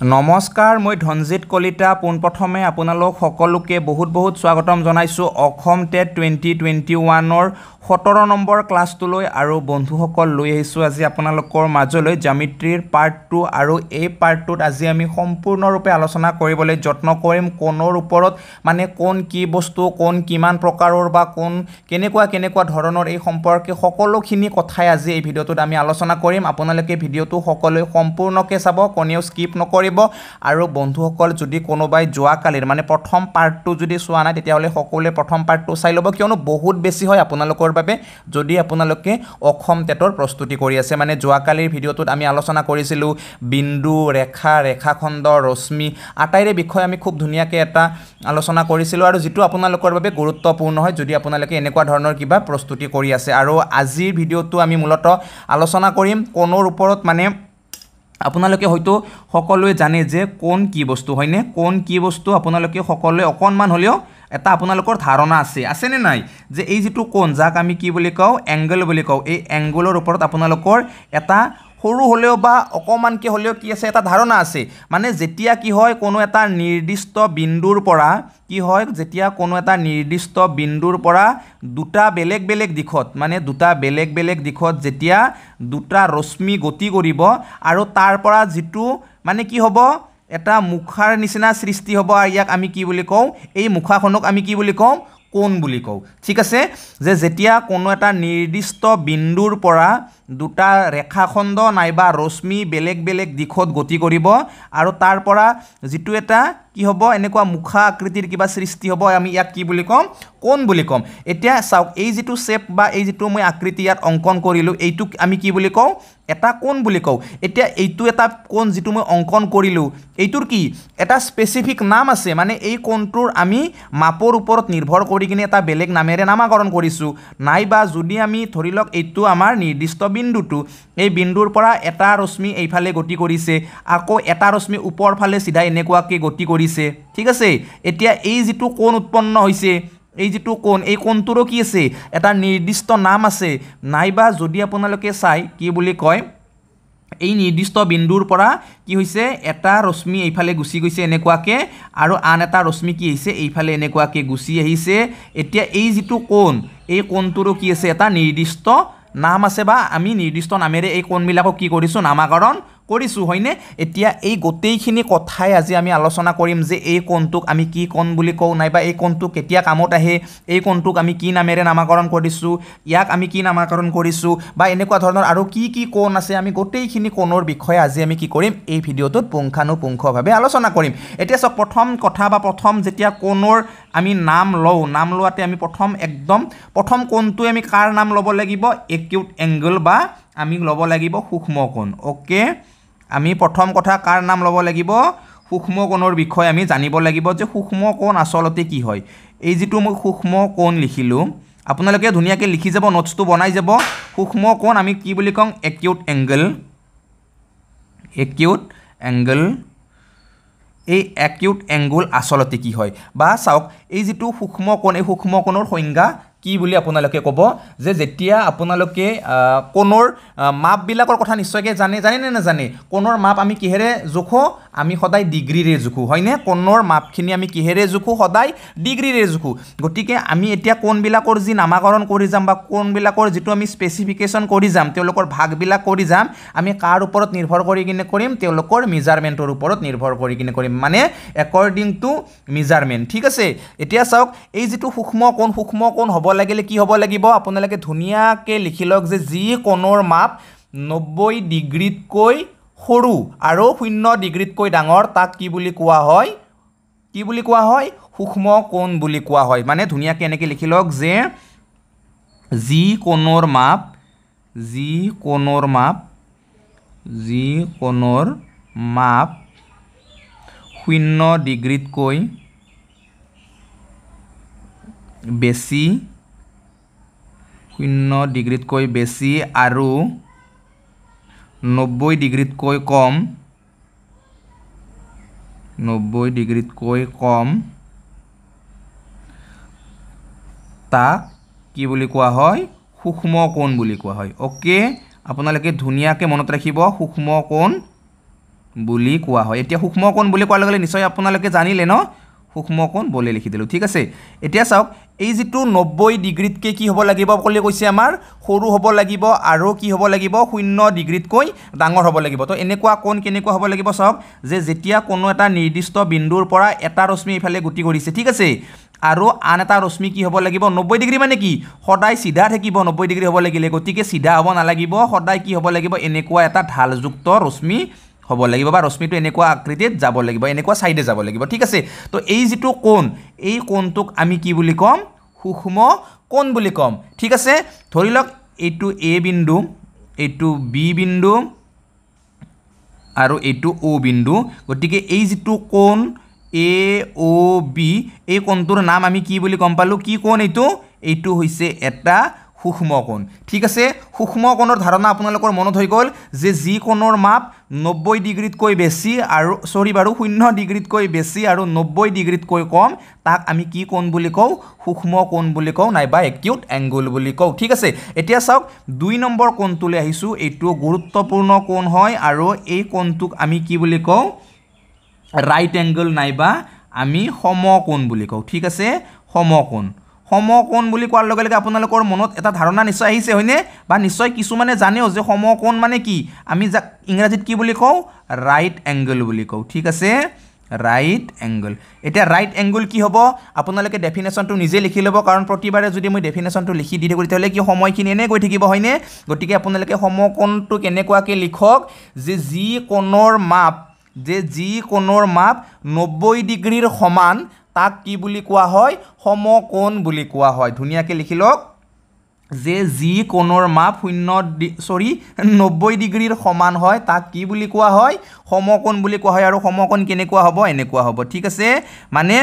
नमस्कार मैं धनजित कलिता पोनप्रथमे आपनालोक सकलोके बहुत स्वागतम जनाइছোঁ অসম টেট 2021 17 নম্বৰ ক্লাছটোলৈ আৰু বন্ধুসকল লৈ আহিছোঁ আজি আপোনালোকৰ মাজলৈ জ্যামিতিৰ পাৰ্ট 2 আৰু এই পাৰ্টটোত আজি আমি সম্পূৰ্ণৰূপে আলোচনা কৰিবলৈ যত্ন কৰিম কোণৰ ওপৰত মানে কোণ কি বস্তু কোণ কিমান প্ৰকাৰৰ বা কোণ কেনেকুৱা ধৰণৰ এই সম্পৰ্কে সকলোখিনি কথাই আজি এই ভিডিঅ'টোত আমি আলোচনা কৰিম আপোনালোকে ভিডিঅ'টো সকলোৱে সম্পূৰ্ণকৈ চাব কোনেও স্কিপ নকৰিব আৰু বন্ধুসকল যদি কোনোবাই যোৱাকালিৰ মানে প্ৰথম পাৰ্টটো যদি চোৱা নাই তেতিয়াহ'লে সকলোৱে প্ৰথম পাৰ্টটো চাই ল'ব কিয়নো বহুত বেছি হয় আপোনালোকৰ বাবে যদি আপোনালোকে অসম টেটৰ প্ৰস্তুতি কৰি আছে মানে যোৱাকালিৰ ভিডিঅ'টোত আমি আলোচনা কৰিছিলোঁ বিন্দু ৰেখা ৰেখাখণ্ড ৰশ্মি আটাইৰে বিষয়ে আমি খুব ধুনীয়াকৈ এটা আলোচনা কৰিছিলোঁ আৰু যেটো আপোনালোকৰ বাবে গুৰুত্বপূৰ্ণ হয় যদি আপোনালোকে এনেকুৱা ধৰণৰ কিবা প্ৰস্তুতি কৰি আছে আৰু আজিৰ ভিডিঅ'টো আমি মূলত আলোচনা কৰিম কোণৰ ওপৰত মানে আপোনালোকে হয়তো সকলোৱে জানে যে কোণ কি বস্তু হয়নে কোণ কি বস্তু আপোনালোকে সকলোৱে অকণমান হ'লেও এটা আপোনালোকৰ ধাৰণা আছে নে নাই যে এই যেটো কোণ যাক আমি কি বুলি কওঁ এংগল বুলি কওঁ এই এংগলৰ ওপৰত আপোনালোকৰ এটা সৰু হলেও বা অকমানকে হলেও কি আছে এটা ধাৰণা আছে মানে যেতিয়া কি হয় কোনো এটা নিৰ্দিষ্ট বিন্দুৰ পৰা কি হয় যেতিয়া কোনো এটা নিৰ্দিষ্ট বিন্দুৰ পৰা দুটা বেলেগ দিশত মানে দুটা বেলেগ দিশত যেতিয়া দুটা ৰশ্মি গতি কৰিব আৰু তাৰ পৰা যেটো মানে কি হ'ব এটা মুখাৰ নিচিনা সৃষ্টি হ'ব আৰু ইয়াক আমি কি বুলি কওঁ এই মুখাখনক আমি কি বুলি কওঁ কোণ বুলি কওঁ ঠিক আছে যে যেতিয়া কোনো এটা নিৰ্দিষ্ট বিন্দুৰ পৰা দুটা ৰেখাখণ্ড নাইবা ৰশ্মি বেলেগ দিশত গতি কৰিব আৰু তাৰ পৰা যেটো এটা কি হ'ব এনেকুৱা মুখা আকৃতিৰ কিবা সৃষ্টি হ'ব আমি ইয়াক কি বুলি কম কোণ বুলি কম এতিয়া চাওক এই যেটো শেপ বা এই যেটো মই আকৃতি ইয়াত অঙ্কন কৰিলো এইটোক আমি কি বুলি কওঁ এটা কোণ বুলি কওঁ এতিয়া এইটো এটা কোণ যেটো মই অঙ্কন কৰিলো এইটোৰ কি এটা স্পেসিফিক নাম আছে মানে এই কোণটোৰ আমি মাপৰ ওপৰত নিৰ্ভৰ কৰি কিনে এটা বেলেগ নামেৰে নামাকৰণ কৰিছো নাইবা যদি আমি ধৰি লওক এইটো আমাৰ নিৰ্দিষ্ট বিন্দুটো এই বিন্দুৰ পৰা এটা ৰশ্মি এইফালে গতি কৰিছে আকৌ এটা ৰশ্মি ওপৰ ফালে সিধা এনেকুৱাকৈ গতি কৰিছে ঠিক আছে এতিয়া এই যেটো কোণ উৎপন্ন হৈছে এই যেটো কোণ এই কোণটোৰো কি আছে এটা নিৰ্দিষ্ট নাম আছে নাইবা যদি আপোনালোকে চাই কি বুলি কয় এই নিৰ্দিষ্ট বিন্দুৰ পৰা কি হৈছে এটা ৰশ্মি এইফালে গুছি গৈছে এনেকুৱাকৈ আৰু আন এটা ৰশ্মি কি হৈছে এইফালে এনেকুৱাকৈ গুছি আহিছে এতিয়া এই যেটো কোণ এই কোণটোৰো কি আছে এটা নিৰ্দিষ্ট নাম আছে বা আমি নিৰ্দিষ্ট নামেৰে এই কোণবিলাকক কি কৰিছো নামাকৰণ কৰিছো হয়নে এতিয়া এই গোটেইখিনি কথাই আজি আমি আলোচনা কৰিম যে এই কোণটোক আমি কি কোণ বুলি কওঁ নাইবা এই কোণটো কেতিয়া কামত আহে এই কোণটোক আমি কি নামেৰে নামাকৰণ কৰিছো ইয়াক আমি কি নামাকৰণ কৰিছো বা এনেকুৱা ধৰণৰ আৰু কি কোণ আছে আমি গোটেইখিনি কোণৰ বিষয়ে আজি আমি কি কৰিম এই ভিডিঅ'টোত পুংখানুপুংখভাৱে আলোচনা কৰিম এতিয়া সব প্ৰথম কথা বা প্ৰথম যেতিয়া কোণৰ আমি নাম লোৱাতে আমি প্ৰথম কোণটো আমি কাৰ নাম ল'ব লাগিব একিউট এংগল বা আমি ল'ব লাগিব সূক্ষ্ম কোণ ওকে আমি প্ৰথম কথা কাৰ নাম ল'ব লাগিব সূক্ষ্ম কোণৰ বিষয়ে আমি জানিব লাগিব যে সূক্ষ্ম কোণ আসলতে কি হয় এই যেটো মই সূক্ষ্ম কোণ লিখিলো আপোনালোকে ধুনীয়াকৈ লিখি যাব নোটছটো বনাই যাব সূক্ষ্ম কোণ আমি কি বুলি কওঁ একিউট এংগল এই একিউট এংগল আসলতে কি হয় বা চাওক এই যেটো সূক্ষ্ম কোণ এই সূক্ষ্ম কোণৰ সংজ্ঞা কি বুলি আপোনালোকে ক'ব যে যেতিয়া আপোনালোকে কোণৰ মাপবিলাকৰ কথা নিশ্চয়কৈ জানে নে নাজানে কোণৰ মাপ আমি কিহেৰে জোখো আমি সদায় ডিগ্ৰীৰে জোখো হয়নে কোণৰ মাপখিনি আমি কিহেৰে জোখো সদায় ডিগ্ৰীৰে জোখো গতিকে আমি এতিয়া কোণবিলাকৰ যি নামাকৰণ কৰি যাম বা কোণবিলাকৰ যেটো আমি স্পেচিফিকেশ্যন কৰি যাম তেওঁলোকৰ ভাগবিলাক কৰি যাম আমি কাৰ ওপৰত নিৰ্ভৰ কৰি কিনে কৰিম তেওঁলোকৰ মেজাৰমেণ্টৰ ওপৰত নিৰ্ভৰ কৰি কিনে কৰিম মানে একৰ্ডিং টু মেজাৰমেণ্ট ঠিক আছে এতিয়া চাওক এই যেটো সূক্ষ্ম কোণ হ'ব লাগিলে কি হ'ব লাগিব আপোনালোকে ধুনীয়াকৈ লিখি লওক যে যি কোণৰ মাপ 90 ডিগ্ৰীতকৈ সৰু আৰু 0 ডিগ্ৰীতকৈ ডাঙৰ তাক কি বুলি কোৱা হয় সূক্ষ্ম কোণ বুলি কোৱা হয় মানে ধুনীয়াকৈ এনেকৈ লিখি লওক যে যি কোণৰ মাপ 0 ডিগ্ৰীতকৈ বেছি আৰু 90 ডিগ্ৰীতকৈ কম তাক কি বুলি কোৱা হয় সূক্ষ্ম কোণ বুলি কোৱা হয় ওকে আপোনালোকে ধুনীয়াকৈ মনত ৰাখিব সূক্ষ্ম কোণ বুলি কোৱা হয় এতিয়া সূক্ষ্ম কোণ বুলি কোৱাৰ লগে লগে নিশ্চয় আপোনালোকে জানিলে ন সূক্ষ্ম কোণ বলে লিখি দিলোঁ ঠিক আছে এতিয়া চাওক এই যেটো 90 ডিগ্ৰীতকৈ কি হ'ব লাগিব ক'লে কৈছে আমাৰ সৰু হ'ব লাগিব আৰু কি হ'ব লাগিব 0 ডিগ্ৰীতকৈ ডাঙৰ হ'ব লাগিব তো এনেকুৱা কোণ কেনেকুৱা হ'ব লাগিব চাওক যে যেতিয়া কোনো এটা নিৰ্দিষ্ট বিন্দুৰ পৰা এটা ৰশ্মি ইফালে গতি কৰিছে ঠিক আছে আৰু আন এটা ৰশ্মি কি হ'ব লাগিব 90 ডিগ্ৰী মানে কি সদায় সিধা থাকিব 90 ডিগ্ৰী হ'ব লাগিলে গতিকে সিধা হ'ব নালাগিব সদায় কি হ'ব লাগিব এনেকুৱা এটা ঢালযুক্ত ৰশ্মি হ'ব লাগিব বা ৰশ্মিটো এনেকুৱা আকৃতিত যাব লাগিব এনেকুৱা সাইডে যাব লাগিব ঠিক আছে তো এই যেটো কোণ এই কোণটোক আমি কি বুলি কম সূক্ষ্ম কোণ বুলি কম ঠিক আছে ধৰি লওক এইটো এ বিন্দু এইটো বি বিন্দু আৰু এইটো ও বিন্দু গতিকে এই যেটো কোণ এ ও বি এই কোণটোৰ নাম আমি কি বুলি কম পালো কি কোণ এইটো হৈছে এটা সূক্ষ্ম কোণ ঠিক আছে সূক্ষ্ম কোণৰ ধাৰণা আপোনালোকৰ মনত হৈ গ'ল যে যি কোণৰ মাপ 90 ডিগ্ৰীতকৈ বেছি আৰু সৰি বাৰু 0 ডিগ্ৰীতকৈ বেছি আৰু 90 ডিগ্ৰীতকৈ কম তাক আমি কি কোণ বুলি কওঁ সূক্ষ্ম কোণ বুলি কওঁ নাইবা একিউট এংগল বুলি কওঁ ঠিক আছে এতিয়া চাওক 2 নম্বৰ কোণটোলৈ আহিছো এইটো গুৰুত্বপূৰ্ণ কোণ হয় আৰু এই কোণটোক আমি কি বুলি কওঁ ৰাইট এংগল নাইবা আমি সমকোণ বুলি কওঁ ঠিক আছে সমকোণ বুলি কোৱাৰ লগে লগে আপোনালোকৰ মনত এটা ধাৰণা নিশ্চয় আহিছে হয়নে বা নিশ্চয় কিছুমানে জানেও যে সমকোণ মানে কি আমি ইংৰাজীত কি বুলি কওঁ ৰাইট এংগল বুলি কওঁ ঠিক আছে ৰাইট এংগল এটা ৰাইট এংগল কি হ'ব আপোনালোকে ডেফিনেশ্যনটো নিজে লিখি ল'ব কাৰণ প্ৰতিবাৰে যদি মই ডেফিনেশ্যনটো লিখি দি দিওঁ তেতিয়াহ'লে কি সময়খিনি এনে গৈ থাকিব হয়নে গতিকে আপোনালোকে সমকোণটো কেনেকুৱাকৈ লিখক যে যি কোণৰ মাপ 90 ডিগ্ৰীৰ সমান তাক কি বুলি কোৱা হয় সমকোণ বুলি কোৱা হয় ধুনীয়াকৈ লিখি লওক যে যি কোণৰ মাপ 90 ডিগ্ৰীৰ সমান হয় তাক কি বুলি কোৱা হয় সমকোণ বুলি কোৱা হয় আৰু সমকোণ কেনেকুৱা হ'ব এনেকুৱা হ'ব ঠিক আছে মানে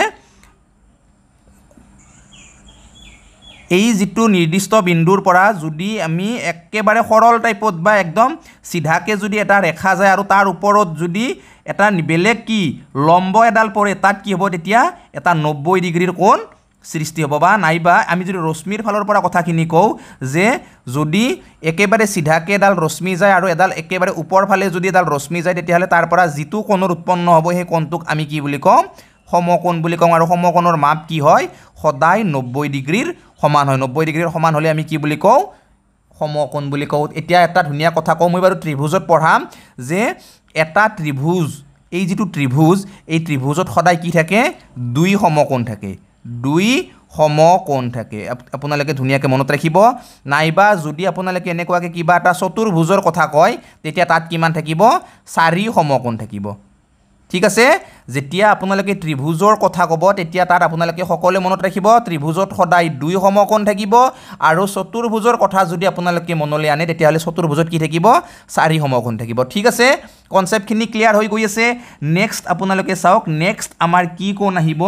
এই যেটো নিৰ্দিষ্ট বিন্দুৰ পৰা যদি আমি একেবাৰে সৰল টাইপত বা একদম সিধাকে যদি এটা ৰেখা যায় আৰু তাৰ ওপৰত যদি এটা বেলেগ কি লম্ব এডাল পৰে তাত কি হ'ব তেতিয়া এটা 90 ডিগ্ৰীৰ কোণ সৃষ্টি হ'ব বা নাইবা আমি যদি ৰশ্মিৰ ফালৰ পৰা কথাখিনি কওঁ যে যদি একেবাৰে সিধাকে এডাল ৰশ্মি যায় আৰু এডাল একেবাৰে ওপৰ ফালে যদি এডাল ৰশ্মি যায় তেতিয়াহ'লে তাৰ পৰা যেটো কোণৰ উৎপন্ন হ'ব সেই কোণটোক আমি কি বুলি কওঁ সমকোণ বুলি কওঁ আৰু সমকোণৰ মাপ কি হয় সদায় 90 ডিগ্ৰীৰ সমান হয় 90 ডিগ্ৰীৰ সমান হ'লে আমি কি বুলি কওঁ সমকোণ বুলি কওঁ এতিয়া এটা ধুনীয়া কথা কওঁ মই বাৰু ত্ৰিভুজত পঢ়াম যে এটা ত্ৰিভুজ এই যেটো ত্ৰিভুজ এই ত্ৰিভুজত সদায় কি থাকে দুই সমকোণ থাকে আপোনালোকে ধুনীয়াকৈ মনত ৰাখিব নাইবা যদি আপোনালোকে এনেকুৱাকৈ কিবা এটা চতুৰ্ভুজৰ কথা কয় তেতিয়া তাত কিমান থাকিব 4 সমকোণ থাকিব ঠিক আছে যেতিয়া আপোনালোকে ত্ৰিভুজৰ কথা ক'ব তেতিয়া তাত আপোনালোকে সকলোৱে মনত ৰাখিব ত্ৰিভুজত সদায় 2 সমকোণ থাকিব আৰু চতুৰ্ভুজৰ কথা যদি আপোনালোকে মনলৈ আনে তেতিয়াহ'লে চতুৰ্ভুজত কি থাকিব 4 সমকোণ থাকিব ঠিক আছে কনসেপ্টখিনি ক্লিয়াৰ হৈ গৈ আছে নেক্সট আপোনালোকে চাওক নেক্সট আমাৰ কি কোণ আহিব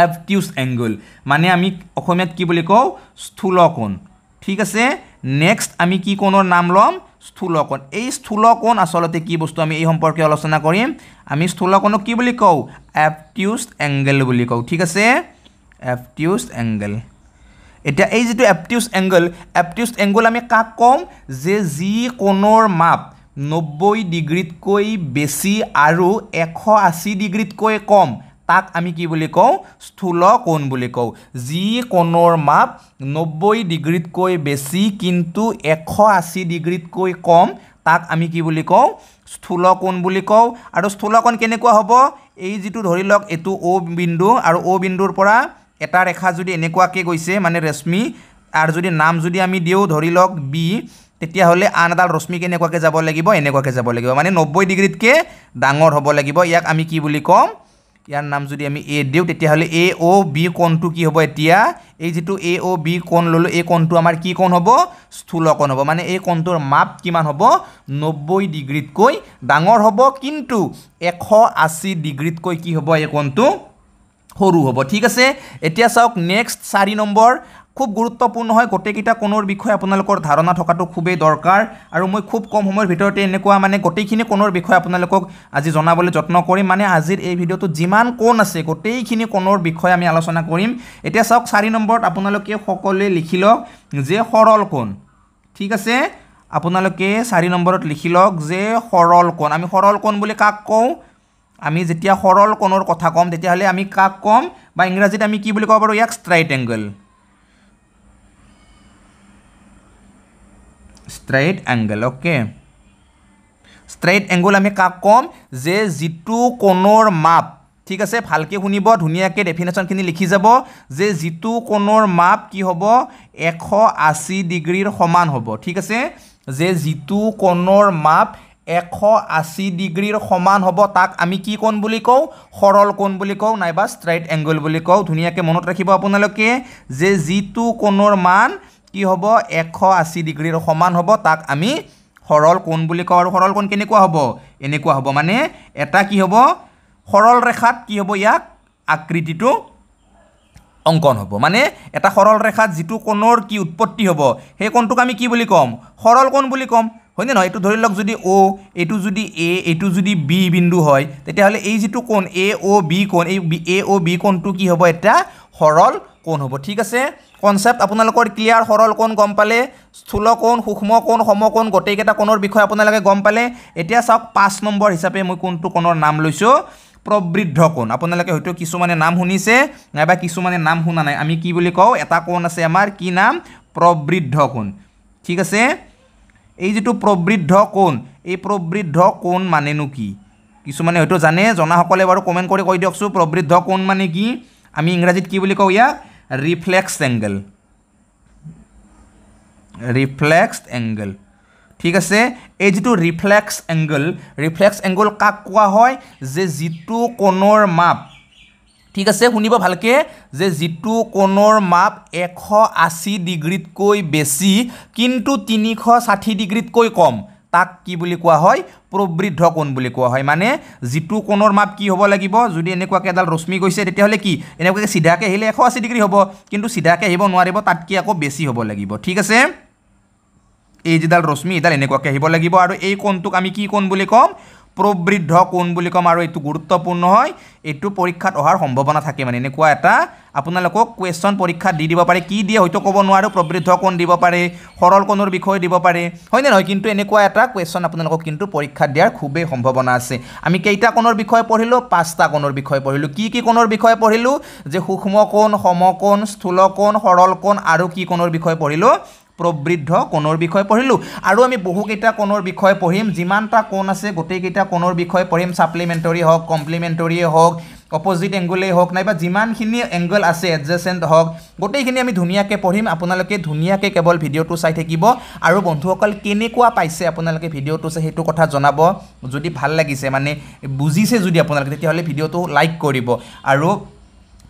obtuse angle মানে আমি অসমীয়াত কি বুলি কওঁ স্থূল কোণ ঠিক আছে নেক্সট আমি কি কোণৰ নাম ল'ম স্থূল কোণ এই স্থূল কোণ আসলতে কি বস্তু আমি এই সম্পৰ্কে আলোচনা কৰিম আমি স্থূল কোণক কি বুলি কওঁ obtuse angle বুলি কওঁ ঠিক আছে obtuse angle এটা এই যেটো obtuse angle আমি কাক কম যে যি কোণৰ মাপ 90 ডিগ্ৰীতকৈ বেছি আৰু 180 ডিগ্ৰীতকৈ কম তাক আমি কি বুলি কওঁ স্থূল কোণ বুলি কওঁ যি কোণৰ মাপ 90 ডিগ্ৰীতকৈ বেছি কিন্তু 180 ডিগ্ৰীতকৈ কম তাক আমি কি বুলি কওঁ স্থূল কোণ বুলি কওঁ আৰু স্থূল কোণ কেনেকুৱা হ'ব এই যেটো ধৰি লওক এটো ও বিন্দু আৰু ও বিন্দুৰ পৰা এটা ৰেখা যদি এনেকুৱাকৈ গৈছে মানে ৰশ্মি আৰু যদি নাম যদি আমি দিও ধৰি লওক বি তেতিয়াহ'লে আন এডাল ৰশ্মি কেনেকুৱাকৈ যাব লাগিব এনেকুৱাকৈ যাব লাগিব মানে 90 ডিগ্ৰীতকৈ ডাঙৰ হ'ব লাগিব ইয়াক আমি কি বুলি কম ইয়াৰ নাম যদি আমি এ দিও তেতিয়াহ'লে এ ও বি কোণটো কি হ'ব এতিয়া এই যেটো এ ও বি কোণ ললো এই কোণটো আমাৰ কি কোণ হ'ব স্থূল কোণ হ'ব মানে এই কোণটোৰ মাপ কিমান হ'ব 90 ডিগ্ৰীতকৈ ডাঙৰ হ'ব কিন্তু 180 ডিগ্ৰীতকৈ কি হ'ব এই কোণটো সৰু হ'ব ঠিক আছে এতিয়া চাওক নেক্সট 4 নম্বৰ খুব গুৰুত্বপূৰ্ণ হয় গোটেইকিটা কোণৰ বিষয়ে আপোনালোকৰ ধাৰণা থকাটো খুবেই দৰকাৰ আৰু মই খুব কম সময়ৰ ভিতৰতে এনেকুৱা মানে গোটেইখিনি কোণৰ বিষয়ে আপোনালোকক আজি জনাবলৈ যত্ন কৰিম মানে আজিৰ এই ভিডিঅ'টো যিমান কোণ আছে গোটেইখিনি কোণৰ বিষয়ে আমি আলোচনা কৰিম এতিয়া চাওক 4 নম্বৰত আপোনালোকে সকলোৱে লিখি লওক যে সৰল কোণ ঠিক আছে আপোনালোকে 4 নম্বৰত লিখি লওক যে সৰল কোণ আমি সৰল কোণ বুলি কাক কওঁ আমি যেতিয়া সৰল কোণৰ কথা কম তেতিয়াহলে আমি কাক কম বা ইংৰাজীত আমি কি বুলি ক'ব পাৰো ইয়াক straight angle okay straight angle আমি কাক কম যে যিটো কোণৰ মাপ ঠিক আছে ভালকে শুনিব ধুনিয়াকে ডেফিনেশনখিনি লিখি যাব যে যিটো কোণৰ মাপ কি হ'ব 180 ডিগ্ৰীৰ সমান হ'ব ঠিক আছে যে যিটো কোণৰ মাপ 180 ডিগ্ৰীৰ সমান হ'ব তাক আমি কি কোণ বুলি কওঁ সৰল কোণ বুলি কওঁ নাইবা স্ট্ৰেইট এংগল বুলি কওঁ ধুনিয়াকে মনত ৰাখিব আপোনালোকে যে যিটো কোণৰ মান কি হ'ব 180 ডিগ্ৰীৰ সমান হ'ব তাক আমি সৰল কোণ বুলি কওঁ আৰু সৰল কোণ কেনেকুৱা হ'ব এনেকুৱা হ'ব মানে এটা কি হ'ব সৰল ৰেখাত কি হ'ব ইয়াক আকৃতিটো অঙ্কন হ'ব মানে এটা সৰল ৰেখাত যিটো কোণৰ কি উৎপত্তি হ'ব সেই কোণটোক আমি কি বুলি কম সৰল কোণ বুলি কম হয়নে নহয় এটো ধৰি লওক যদি O এটো যদি A এটো যদি B বিন্দু হয় তেতিয়াহলে এই যিটো কোণ AOB কোণ এই AOB কোণটো কি হ'ব এটা সৰল কোণ হ'ব ঠিক আছে কনসেপ্ট আপোনালোকৰ ক্লিয়াৰ সৰল কোণ গম পালে স্থূল কোণ সূক্ষ্ম কোণ সমকোণ গোটেইকেইটা কোণৰ বিষয়ে আপোনালোকে গম পালে এতিয়া চাওক 5 নম্বৰ হিচাপে মই কোনটো কোণৰ নাম লৈছো প্ৰবৃদ্ধ কোণ আপোনালোকে হয়তো কিছুমানে নাম শুনিছে নাইবা কিছুমানে নাম শুনা নাই আমি কি বুলি কওঁ এটা কোণ আছে আমাৰ কি নাম প্ৰবৃদ্ধ কোণ ঠিক আছে এই যেটো প্ৰবৃদ্ধ কোণ এই প্ৰবৃদ্ধ কোণ মানেনো কি কিছুমানে হয়তো জানে জনাসকলে বাৰু কমেন্ট কৰি কৈ দিয়কছো প্ৰবৃদ্ধ কোণ মানে কি আমি ইংৰাজীত কি বুলি কওঁ ইয়া ৰিফ্লেক্স এংগল ঠিক আছে এই যেটো ৰিফ্লেক্স এংগল কাক কোৱা হয় যে যিটো কোণৰ মাপ ঠিক আছে শুনিব ভালকে যে যিটো কোণৰ মাপ 180 ডিগ্ৰীতকৈ বেছি কিন্তু 360 ডিগ্ৰীতকৈ কম তাক কি বুলি কোৱা হয় প্ৰবৃদ্ধ কোণ বুলি কোৱা হয় মানে যিটো কোণৰ মাপ কি হ'ব লাগিব যদি এনেকুৱাকে এডাল ৰশ্মি গৈছে তেতিয়াহলে কি এনেকুৱাকে সিধাকে আহিলে 180 ডিগ্ৰী হ'ব কিন্তু সিধাকে আহিব নোৱাৰিব তাত কি আকৌ বেছি হ'ব লাগিব ঠিক আছে এই যেডাল ৰশ্মি এডাল এনেকুৱাকে আহিব লাগিব আৰু এই কোণটোক আমি কি কোণ বুলি কম প্ৰবৃদ্ধ কোণ বুলি কম আৰু এটো গুৰুত্বপূৰ্ণ হয় এটো পৰীক্ষাত অহাৰ সম্ভাৱনা থাকে মানে এনেকুৱা এটা আপোনালোকক কোৱেশ্চন পৰীক্ষা দি দিব পাৰে কি দিয়ে হয়তো ক'ব নোৱাৰো প্ৰবৃদ্ধ কোণ দিব পাৰে সৰল কোণৰ বিষয় দিব পাৰে হয় নে নহয় কিন্তু এনেকুৱা এটা কোৱেশ্চন আপোনালোকক কিন্তু পৰীক্ষা দিয়াৰ খুবেই সম্ভাৱনা আছে আমি কেইটা কোণৰ বিষয় পঢ়িলো 5টা কোণৰ বিষয় পঢ়িলো কি কোণৰ বিষয় পঢ়িলো যে সূক্ষ্ম কোণ সমকোণ স্থূল কোণ সৰল কোণ আৰু কি কোণৰ বিষয় পঢ়িলো প্ৰবৃদ্ধ কোণৰ বিষয় পঢ়িলো আৰু আমি বহু কেইটা কোণৰ বিষয় পঢ়িম যিমানটা কোণ আছে গোটেই কেইটা কোণৰ বিষয় পঢ়িম সাপ্লিমেন্টৰী হওক কমপ্লিমেন্টৰী হওক অপোজিট এংগলে হওক নাইবা যিমানখিনি এংগল আছে এডজেসেন্ট হওক গোটেইখিনি আমি ধুনিয়াকে পঢ়িম আপোনালোকে ধুনিয়াকে কেৱল ভিডিওটো চাই থাকিব আৰু বন্ধুসকল কেনেকুৱা পাইছে আপোনালোকে ভিডিওটো চাই হেতু কথা জনাব যদি ভাল লাগিছে মানে বুজিছে যদি আপোনালোকে তেতিয়াহলে ভিডিওটো লাইক কৰিব আৰু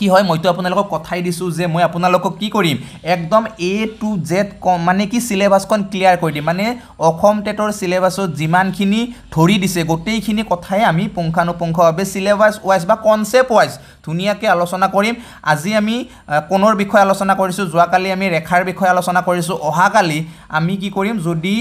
কি হয় মইতো আপোনালোকক কথাই দিছো যে মই আপোনালোকক কি কৰিম একদম A to Z মানে কি সিলেবাসখন ক্লিয়াৰ কৰি দিম মানে অসম টেটৰ সিলেবাসত যিমানখিনি ধৰি দিছে গোটেইখিনি কথাই আমি পুংখানুপুংখভাৱে সিলেবাস ওয়াইজ বা কনসেপ্ট ওয়াইজ ধুনিয়াকে আলোচনা কৰিম আজি আমি কোণৰ বিষয় আলোচনা কৰিছো যোৱাকালি আমি ৰেখাৰ বিষয় আলোচনা কৰিছো অহাকালি আমি কি কৰিম যদি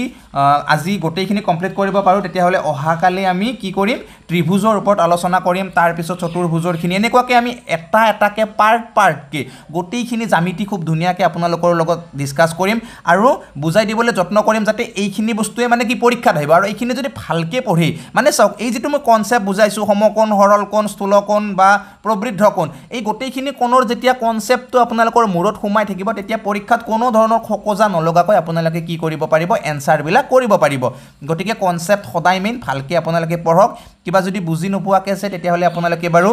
আজি গোটেইখিনি কমপ্লিট কৰিব পাৰো তেতিয়াহলে অহাকালি আমি কি কৰিম ত্ৰিভুজৰ ওপৰত আলোচনা কৰিম তাৰ পিছত চতুৰ্ভুজৰখিনি এনেকুৱাকে আমি এটাকে পাৰ্টকে গোটেইখিনি জ্যামিতি খুব ধুনিয়াকে আপোনালোকৰ লগত ডিসকাস কৰিম আৰু বুজাই দিবলৈ যত্ন কৰিম যাতে এইখিনি বস্তুৱে মানে কি পৰীক্ষাত আহিব আৰু এইখিনি যদি ভালকে পঢ়ি মানে চাওক এই যেটো মই কনসেপ্ট বুজাইছো সমকোণ সৰল কোণ স্থূল কোণ বা প্ৰবৃদ্ধ কোণ এই গোটেইখিনি কোণৰ যেতিয়া কনসেপ্টটো আপোনালোকৰ মূৰত সোমাই থাকিব তেতিয়া পৰীক্ষাত কোনো ধৰণৰ খকজা নলগাকৈ আপোনালোকে কি কৰিব পাৰিব এনসাৰ বিলাক কৰিব পাৰিব গতিকে কনসেপ্ট সদায় মেইন ভালকে আপোনালোকে পঢ়ক কিবা যদি বুজি নোপোৱাকে আছে তেতিয়াহলে আপোনালোকে বাৰু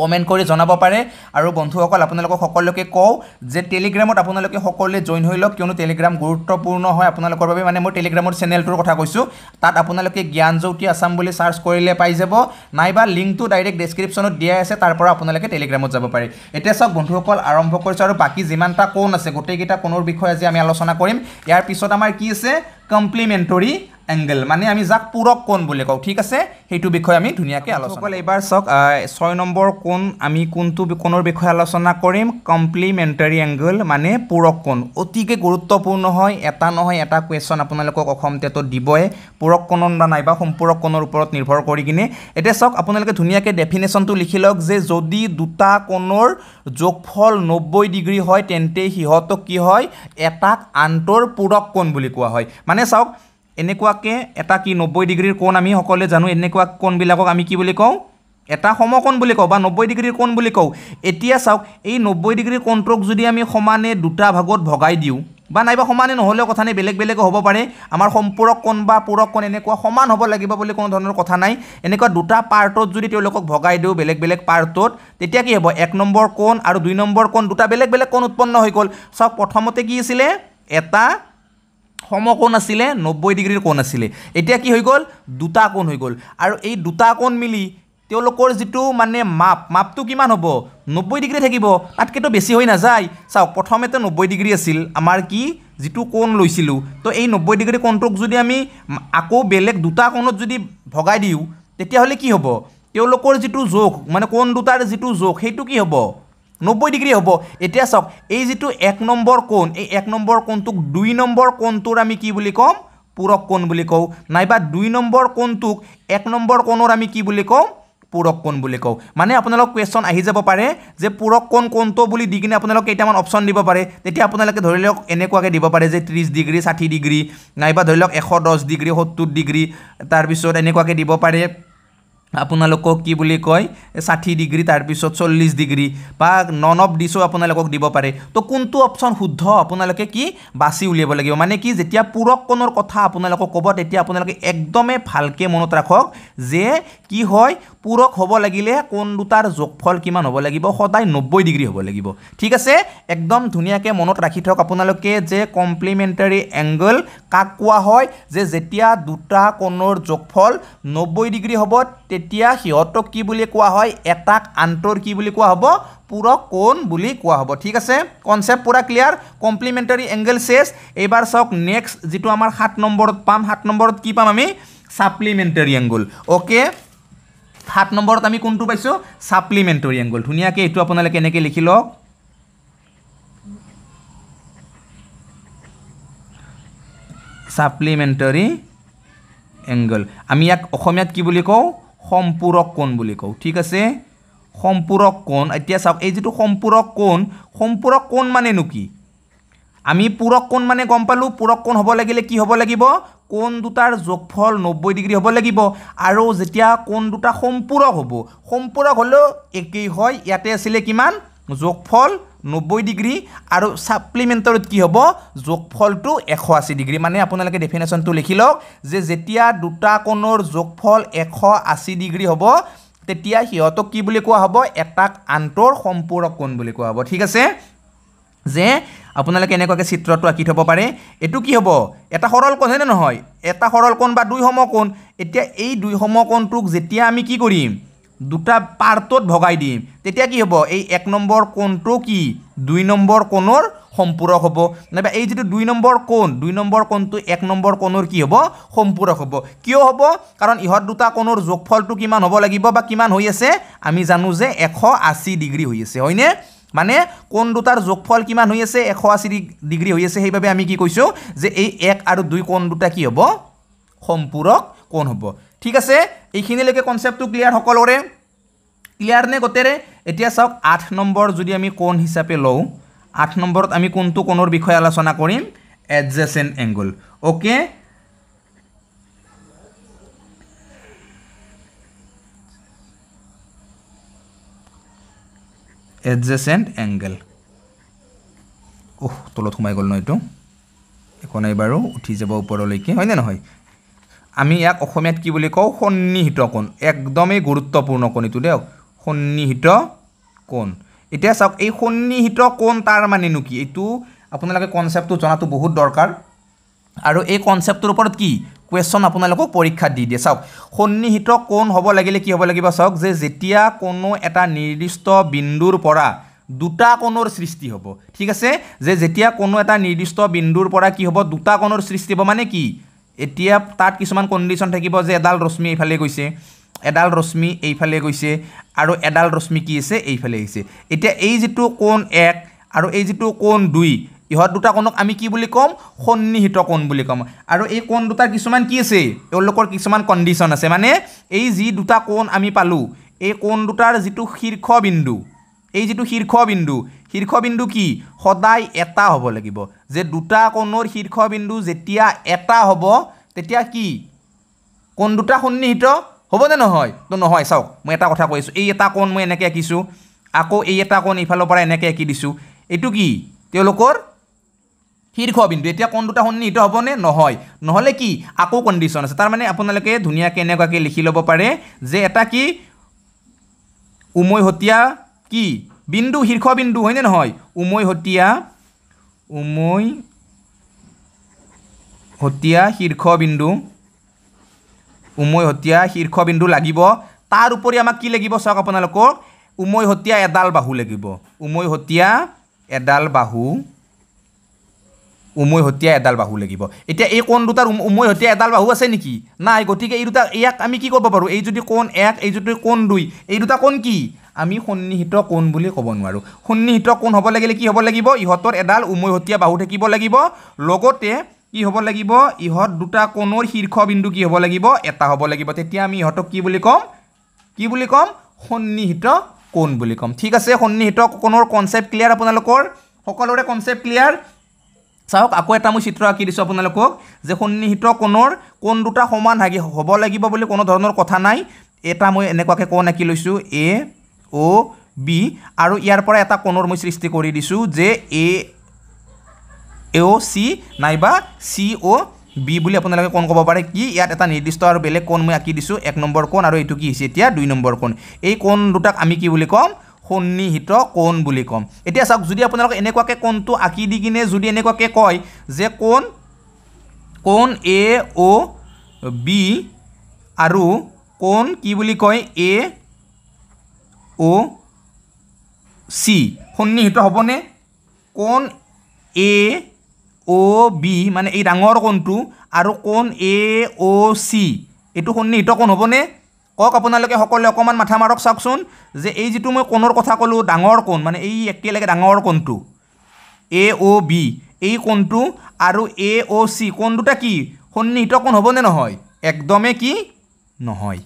কমেন্ট কৰি জনাব পাৰে আৰু বন্ধুসকল আপোনালোকক সকলোকে কও যে টেলিগ্ৰামত আপোনালোকে সকলোৱে জয়েন হৈ লওক কিয়নো টেলিগ্ৰাম গুৰুত্বপূৰ্ণ হয় আপোনালোকৰ বাবে মানে মই টেলিগ্ৰামৰ চেনেলটোৰ কথা কৈছো তাত আপোনালোকে জ্ঞানজ্যোতি আসাম বুলি সাৰ্চ কৰিলে পাই যাব নাইবা লিংকটো ডাইৰেক্ট ডেসক্ৰিপচনত দিয়া আছে তাৰ পৰা আপোনালোকে টেলিগ্ৰামত যাব পাৰে এতিয়া সব বন্ধুসকল আৰম্ভ কৰিছো আৰু বাকি যিমানটা কোণ আছে গোটেইকেইটা কোণৰ বিষয়ে আজি আমি আলোচনা কৰিম ইয়াৰ পিছত আমাৰ কি আছে কমপ্লিমেন্টৰী এংগল মানে আমি যাক পূৰক কোণ বুলি কওঁ ঠিক আছে হেতু বিষয় আমি ধুনিয়াকে আলোচনা কৰিম এবাৰ সক 6 নম্বৰ কোণ আমি কোনটো কোণৰ বিষয় আলোচনা কৰিম কমপ্লিমেন্টৰী এংগল মানে পূৰক কোণ অতিকে গুৰুত্বপূৰ্ণ হয় এটা নহয় এটা কোৱেশ্চন আপোনালোকক অসম টেটত দিবই পূৰক কোণ বা নাইবা সম্পূৰক কোণৰ ওপৰত নিৰ্ভৰ কৰি কিনে এতিয়া সক আপোনালোকে ধুনিয়াকে ডেফিনেশনটো লিখি লওক যে যদি দুটা কোণৰ যোগফল 90 ডিগ্ৰী হয় তেন্তে হিহতক কি হয় এটাক আনটোৰ পূৰক কোণ বুলি কোৱা হয় মানে মানে চাওক এনেকুৱাকে এটা কি 90 ডিগ্ৰীৰ কোণ আমি সকলোৱে জানো এনেকুৱা কোণবিলাকক আমি কি বুলি কওঁ এটা সমকোণ বুলি কওঁ বা 90 ডিগ্ৰীৰ কোণ বুলি কওঁ এতিয়া চাওক এই 90 ডিগ্ৰীৰ কোণটোক যদি আমি সমানে দুটা ভাগত ভগাই দিওঁ বা নাইবা সমানে নহ'লেও কথা নাই বেলেগ বেলেগ হ'ব পাৰে আমাৰ সম্পূৰক কোণ বা পূৰক কোণ এনেকুৱা সমান হ'ব লাগিব বুলি কোনো ধৰণৰ কথা নাই এনেকুৱা দুটা পাৰ্টত যদি তেওঁলোকক ভগাই দিওঁ বেলেগ বেলেগ পাৰ্টত তেতিয়া কি হ'ব 1 নম্বৰ কোণ আৰু 2 নম্বৰ কোণ দুটা বেলেগ বেলেগ কোণ উৎপন্ন হৈ গ'ল চাওক প্ৰথমতে কি আছিলে এটা সমকোণ আছিলে 90 ডিগ্ৰীৰ কোণ আছিলে এতিয়া কি হৈ গ'ল দুটা কোণ হৈ গ'ল আৰু এই দুটা কোণ মিলি তেওঁলোকৰ যেটো মানে মাপটো কিমান হ'ব 90 ডিগ্ৰী থাকিব তাতকেতো বেছি হৈ নাযায় চাওক প্ৰথমতে 90 ডিগ্ৰী আছিল আমাৰ কি যেটো কোণ লৈছিলো তো এই 90 ডিগ্ৰী কোণটোক যদি আমি আকৌ বেলেগ দুটা কোণত যদি ভগাই দিও তেতিয়া হলে কি হ'ব তেওঁলোকৰ যেটো যোগ মানে কোণ দুটাৰ যেটো যোগ হেতু কি হ'ব 90 ডিগ্ৰী হ'ব এতিয়া চাওক এই যেটো 1 নম্বৰ কোণ এই 1 নম্বৰ কোণটোক 2 নম্বৰ কোণটোৰ আমি কি বুলি কম পূৰক কোণ বুলি কওঁ নাইবা 2 নম্বৰ কোণটোক 1 নম্বৰ কোণৰ আমি কি বুলি কওঁ পূৰক কোণ বুলি কওঁ মানে আপোনালোক কোৱেশ্চন আহি যাব পাৰে যে পূৰক কোণ কোনটো বুলি দি কিনে আপোনালোক কেইটামান অপচন দিব পাৰে তেতিয়া আপোনালোকে ধৰি লওক এনেকুৱাকে দিব পাৰে যে 30 ডিগ্ৰী 60 ডিগ্ৰী নাইবা ধৰি লওক 110 ডিগ্ৰী 70 ডিগ্ৰী তাৰ পিছত এনেকুৱাকে দিব পাৰে আপোনালোকক কি বুলি কয় 60 ডিগ্ৰী তাৰ পিছত 40 ডিগ্ৰী বা নন অফ দিছো আপোনালোকক দিব পাৰে তো কোনটো অপচন শুদ্ধ আপোনালোকে কি বাছি উলিয়াব লাগিব মানে কি যেতিয়া পূৰক কোণৰ কথা আপোনালোকক ক'ব তেতিয়া আপোনালোকে একদমে ভালকে মনত ৰাখক যে কি হয় পূৰক হ'ব লাগিলে কোণ দুটাৰ যোগফল কিমান হ'ব লাগিব সদায় 90 ডিগ্ৰী হ'ব লাগিব ঠিক আছে একদম ধুনিয়াকে মনত ৰাখি থক আপোনালোকে যে কমপ্লিমেন্টাৰী এংগল কাক কোৱা হয় যে যেতিয়া দুটা কোণৰ যোগফল 90 ডিগ্ৰী হ'ব তেতিয়া হিয়তক কি বুলি কোৱা হয় এটাক আন্তৰ কি বুলি কোৱা হ'ব পূৰক কোণ বুলি কোৱা হ'ব ঠিক আছে কনসেপ্ট পুৰা ক্লিয়াৰ কমপ্লিমেন্টাৰী এংগল শেষ এবাৰ চাওক নেক্সট যেটো আমাৰ 7 নম্বৰত পাম 7 নম্বৰত কি পাম আমি সাপ্লিমেন্টাৰী এংগল ওকে 7 নম্বৰত আমি কোনটো পাইছো সাপ্লিমেন্টাৰী এংগল ধুনিয়াকে এটো আপোনালোকে এনেকে লিখি লওক সাপ্লিমেন্টাৰী এংগল আমি ইয়াক অসমীয়াত কি বুলি কওঁ সম্পূৰক কোণ বুলি কওঁ ঠিক আছে সম্পূৰক কোণ এতিয়া চাওক এই যেটো সম্পূৰক কোণ মানে কি আমি পূৰক কোণ মানে গম পালো পূৰক কোণ হ'ব লাগিলে কি হ'ব লাগিব কোণ দুটাৰ যোগফল 90 ডিগ্ৰী হ'ব লাগিব আৰু যেতিয়া কোণ দুটা সম্পূৰক হলো একেই হয় ইয়াতে আছিল কিমান যোগফল 90 ডিগ্ৰী আৰু সাপ্লিমেন্টাৰীত কি হ'ব যোগফলটো 180 ডিগ্ৰী মানে আপোনালোকে ডেফিনেশনটো লিখি লওক যে যেতিয়া দুটা কোণৰ যোগফল 180 ডিগ্ৰী হ'ব তেতিয়া হিয়তক কি বুলি কোৱা হ'ব এটাক আন্তৰ সম্পূৰক কোণ বুলি কোৱা হ'ব ঠিক আছে যে আপোনালোকে এনেকুৱাকে চিত্ৰটো আঁকি থব পাৰে এটো কি হ'ব এটা সৰল কোণ হয় নহয় এটা সৰল কোণ বা দুই সমকোণ এতিয়া এই দুই সমকোণটোক যেতিয়া আমি কি কৰিম দুটা পাৰ্টত ভগাই দিম তেতিয়া কি হ'ব এই 1 নম্বৰ কোণটো কি 2 নম্বৰ কোণৰ সম্পূৰক হ'ব নাইবা এই যেটো 2 নম্বৰ কোণটো 1 নম্বৰ কোণৰ কি হ'ব সম্পূৰক হ'ব কিয় হ'ব কাৰণ ইহত দুটা কোণৰ যোগফলটো কিমান হ'ব লাগিব বা কিমান হৈ আছে আমি জানো যে 180 ডিগ্ৰী হৈ আছে হয়নে মানে কোণ দুটাৰ যোগফল কিমান হৈ আছে 180 ডিগ্ৰী হৈ আছে সেইভাবে আমি কি কৈছো যে এই 1 আৰু 2 কোণ দুটা কি হ'ব সম্পূৰক কোণ হ'ব ঠিক আছে এইখিনিলৈকে কনসেপ্টটো ক্লিয়াৰ সকলোৰে ক্লিয়াৰ নে গতেৰে এতিয়া চাওক 8 নম্বৰ যদি আমি কোণ হিচাপে লও 8 নম্বৰত আমি কোনটো কোণৰ বিষয়ে আলোচনা কৰিম এডজেসেন্ট এংগল ওকে এডজেসেন্ট এংগল তলত সোমাই গল নয়তো এখন এবাৰো উঠি যাব ওপৰলৈকে হয় না নহয় আমি ইয়াক অসমীয়াত কি বুলি কওঁ সন্নিহিত কোণ একদমই গুৰুত্বপূৰ্ণ কোণ ইটো দেও সন্নিহিত কোণ এতিয়া চাওক এই সন্নিহিত কোণ তাৰ মানে কি এটো আপোনালোকে কনসেপ্টটো জনাটো বহুত দৰকাৰ আৰু এই কনসেপ্টৰ ওপৰত কি কোৱেশ্চন আপোনালোকক পৰীক্ষা দি দিয়ে চাওক সন্নিহিত কোণ হ'ব লাগিলে কি হ'ব লাগিব চাওক যে যেতিয়া কোনো এটা নিৰ্দিষ্ট বিন্দুৰ পৰা দুটা কোণৰ সৃষ্টি হ'ব ঠিক আছে যে যেতিয়া কোনো এটা নিৰ্দিষ্ট বিন্দুৰ পৰা কি হ'ব দুটা কোণৰ সৃষ্টি হ'ব মানে কি এতিয়া তাত কিছুমান কন্ডিশন থাকিব যে এডাল ৰশ্মি এইফালে গৈছে এডাল ৰশ্মি এইফালে গৈছে আৰু এডাল ৰশ্মি কি আছে এইফালে আহিছে এতিয়া এই যেটো কোণ 1 আৰু এই যেটো কোণ 2 ইহত দুটা কোণক আমি কি বুলি কম সন্নিহিত কোণ বুলি কম আৰু এই কোণ দুটাৰ কিছুমান কি আছে এওঁলোকৰ কিছুমান কন্ডিশন আছে মানে এই যি দুটা কোণ আমি পালো এই কোণ দুটাৰ যেটো শীৰ্ষ বিন্দু কি সদায় এটা হ'ব লাগিব যে দুটা কোণৰ শীৰ্ষবিন্দু যেতিয়া এটা হ'ব তেতিয়া কি কোণ দুটা সন্নিহিত হ'ব নে নহয় তো নহয় চাওক মই এটা কথা কৈছো এই এটা কোণ মই এনেকৈ আঁকিছো আকৌ এই এটা কোণ ইফালৰ পৰা এনেকৈ আঁকি দিছো এইটো কি তেওঁলোকৰ শীৰ্ষবিন্দু এতিয়া কোণ দুটা সন্নিহিত হ'বনে নহয় নহ'লে কি আকৌ কণ্ডিশ্যন আছে তাৰ মানে আপোনালোকে ধুনীয়াকৈ এনেকুৱাকৈ লিখি ল'ব পাৰে যে এটা কি উমৈহতীয়া কি বিন্দু শীৰ্ষবিন্দু হয়নে নহয় উমৈহতীয়া শীৰ্ষবিন্দু লাগিব তাৰ উপৰি আমাক কি লাগিব চাওক আপোনালোকক উমৈহতীয়া এডাল বাহু লাগিব উমৈহতীয়া এডাল বাহু লাগিব এতিয়া এই কোণ দুটাৰ উমৈহতীয়া এডাল বাহু আছে নেকি নাই গতিকে এই দুটা ইয়াক আমি কি কৰিব পাৰোঁ এই যদি কোণ 1 এই যদি কোণ 2 এই দুটা কোণ কি আমি সন্নিহিত কোণ বুলি ক'ব নোৱাৰোঁ সন্নিহিত কোণ হ'ব লাগিলে কি হ'ব লাগিব ইহঁতৰ এডাল উমৈহতীয়া বাহু থাকিব লাগিব লগতে কি হ'ব লাগিব ইহঁত দুটা কোণৰ শীৰ্ষবিন্দু কি হ'ব লাগিব এটা হ'ব লাগিব তেতিয়া আমি ইহঁতক কি বুলি ক'ম সন্নিহিত কোণ বুলি ক'ম ঠিক আছে সন্নিহিত কোণৰ কনচেপ্ট ক্লিয়াৰ আপোনালোকৰ সকলোৰে কনচেপ্ট ক্লিয়াৰ চাওক আকৌ এটা মই চিত্ৰ আঁকি দিছোঁ আপোনালোকক যে সন্নিহিত কোণৰ কোণ দুটা সমান হ'ব লাগিব বুলি কোনো ধৰণৰ কথা নাই এটা মই এনেকুৱাকৈ কোণ আঁকি লৈছোঁ এ অ বি আৰু ইয়াৰ পৰা এটা কোণৰ মই সৃষ্টি কৰি দিছোঁ যে এ অ চি নাইবা চি অ বি বুলি আপোনালোকে কোণ ক'ব পাৰে কি ইয়াত এটা নিৰ্দিষ্ট আৰু বেলেগ কোণ মই আঁকি দিছোঁ 1 নম্বৰ কোণ আৰু এইটো কি হৈছে এতিয়া 2 নম্বৰ কোণ এই কোণ দুটাক আমি কি বুলি ক'ম সন্নিহিত কোণ বুলি ক'ম এতিয়া চাওক যদি আপোনালোকে এনেকুৱাকৈ কোণটো আঁকি দি কিনে যদি এনেকুৱাকৈ কয় যে কোণ এ অ বি আৰু কোণ কি বুলি কয় এ অ চি সন্নিহিত হ'বনে কোণ এ অ বি মানে এই ডাঙৰ কোণটো আৰু কোণ এ অ চি এইটো সন্নিহিত কোণ হ'বনে কওক আপোনালোকে সকলোৱে অকণমান মাথা মাৰক চাওকচোন যে এই যিটো মই কোণৰ কথা ক'লোঁ ডাঙৰ কোণ মানে এই একেলগে ডাঙৰ কোণটো এ অ বি এই কোণটো আৰু এ অ চি কোণ দুটা কি সন্নিহিত কোণ হ'বনে নহয় একদমেই কি নহয়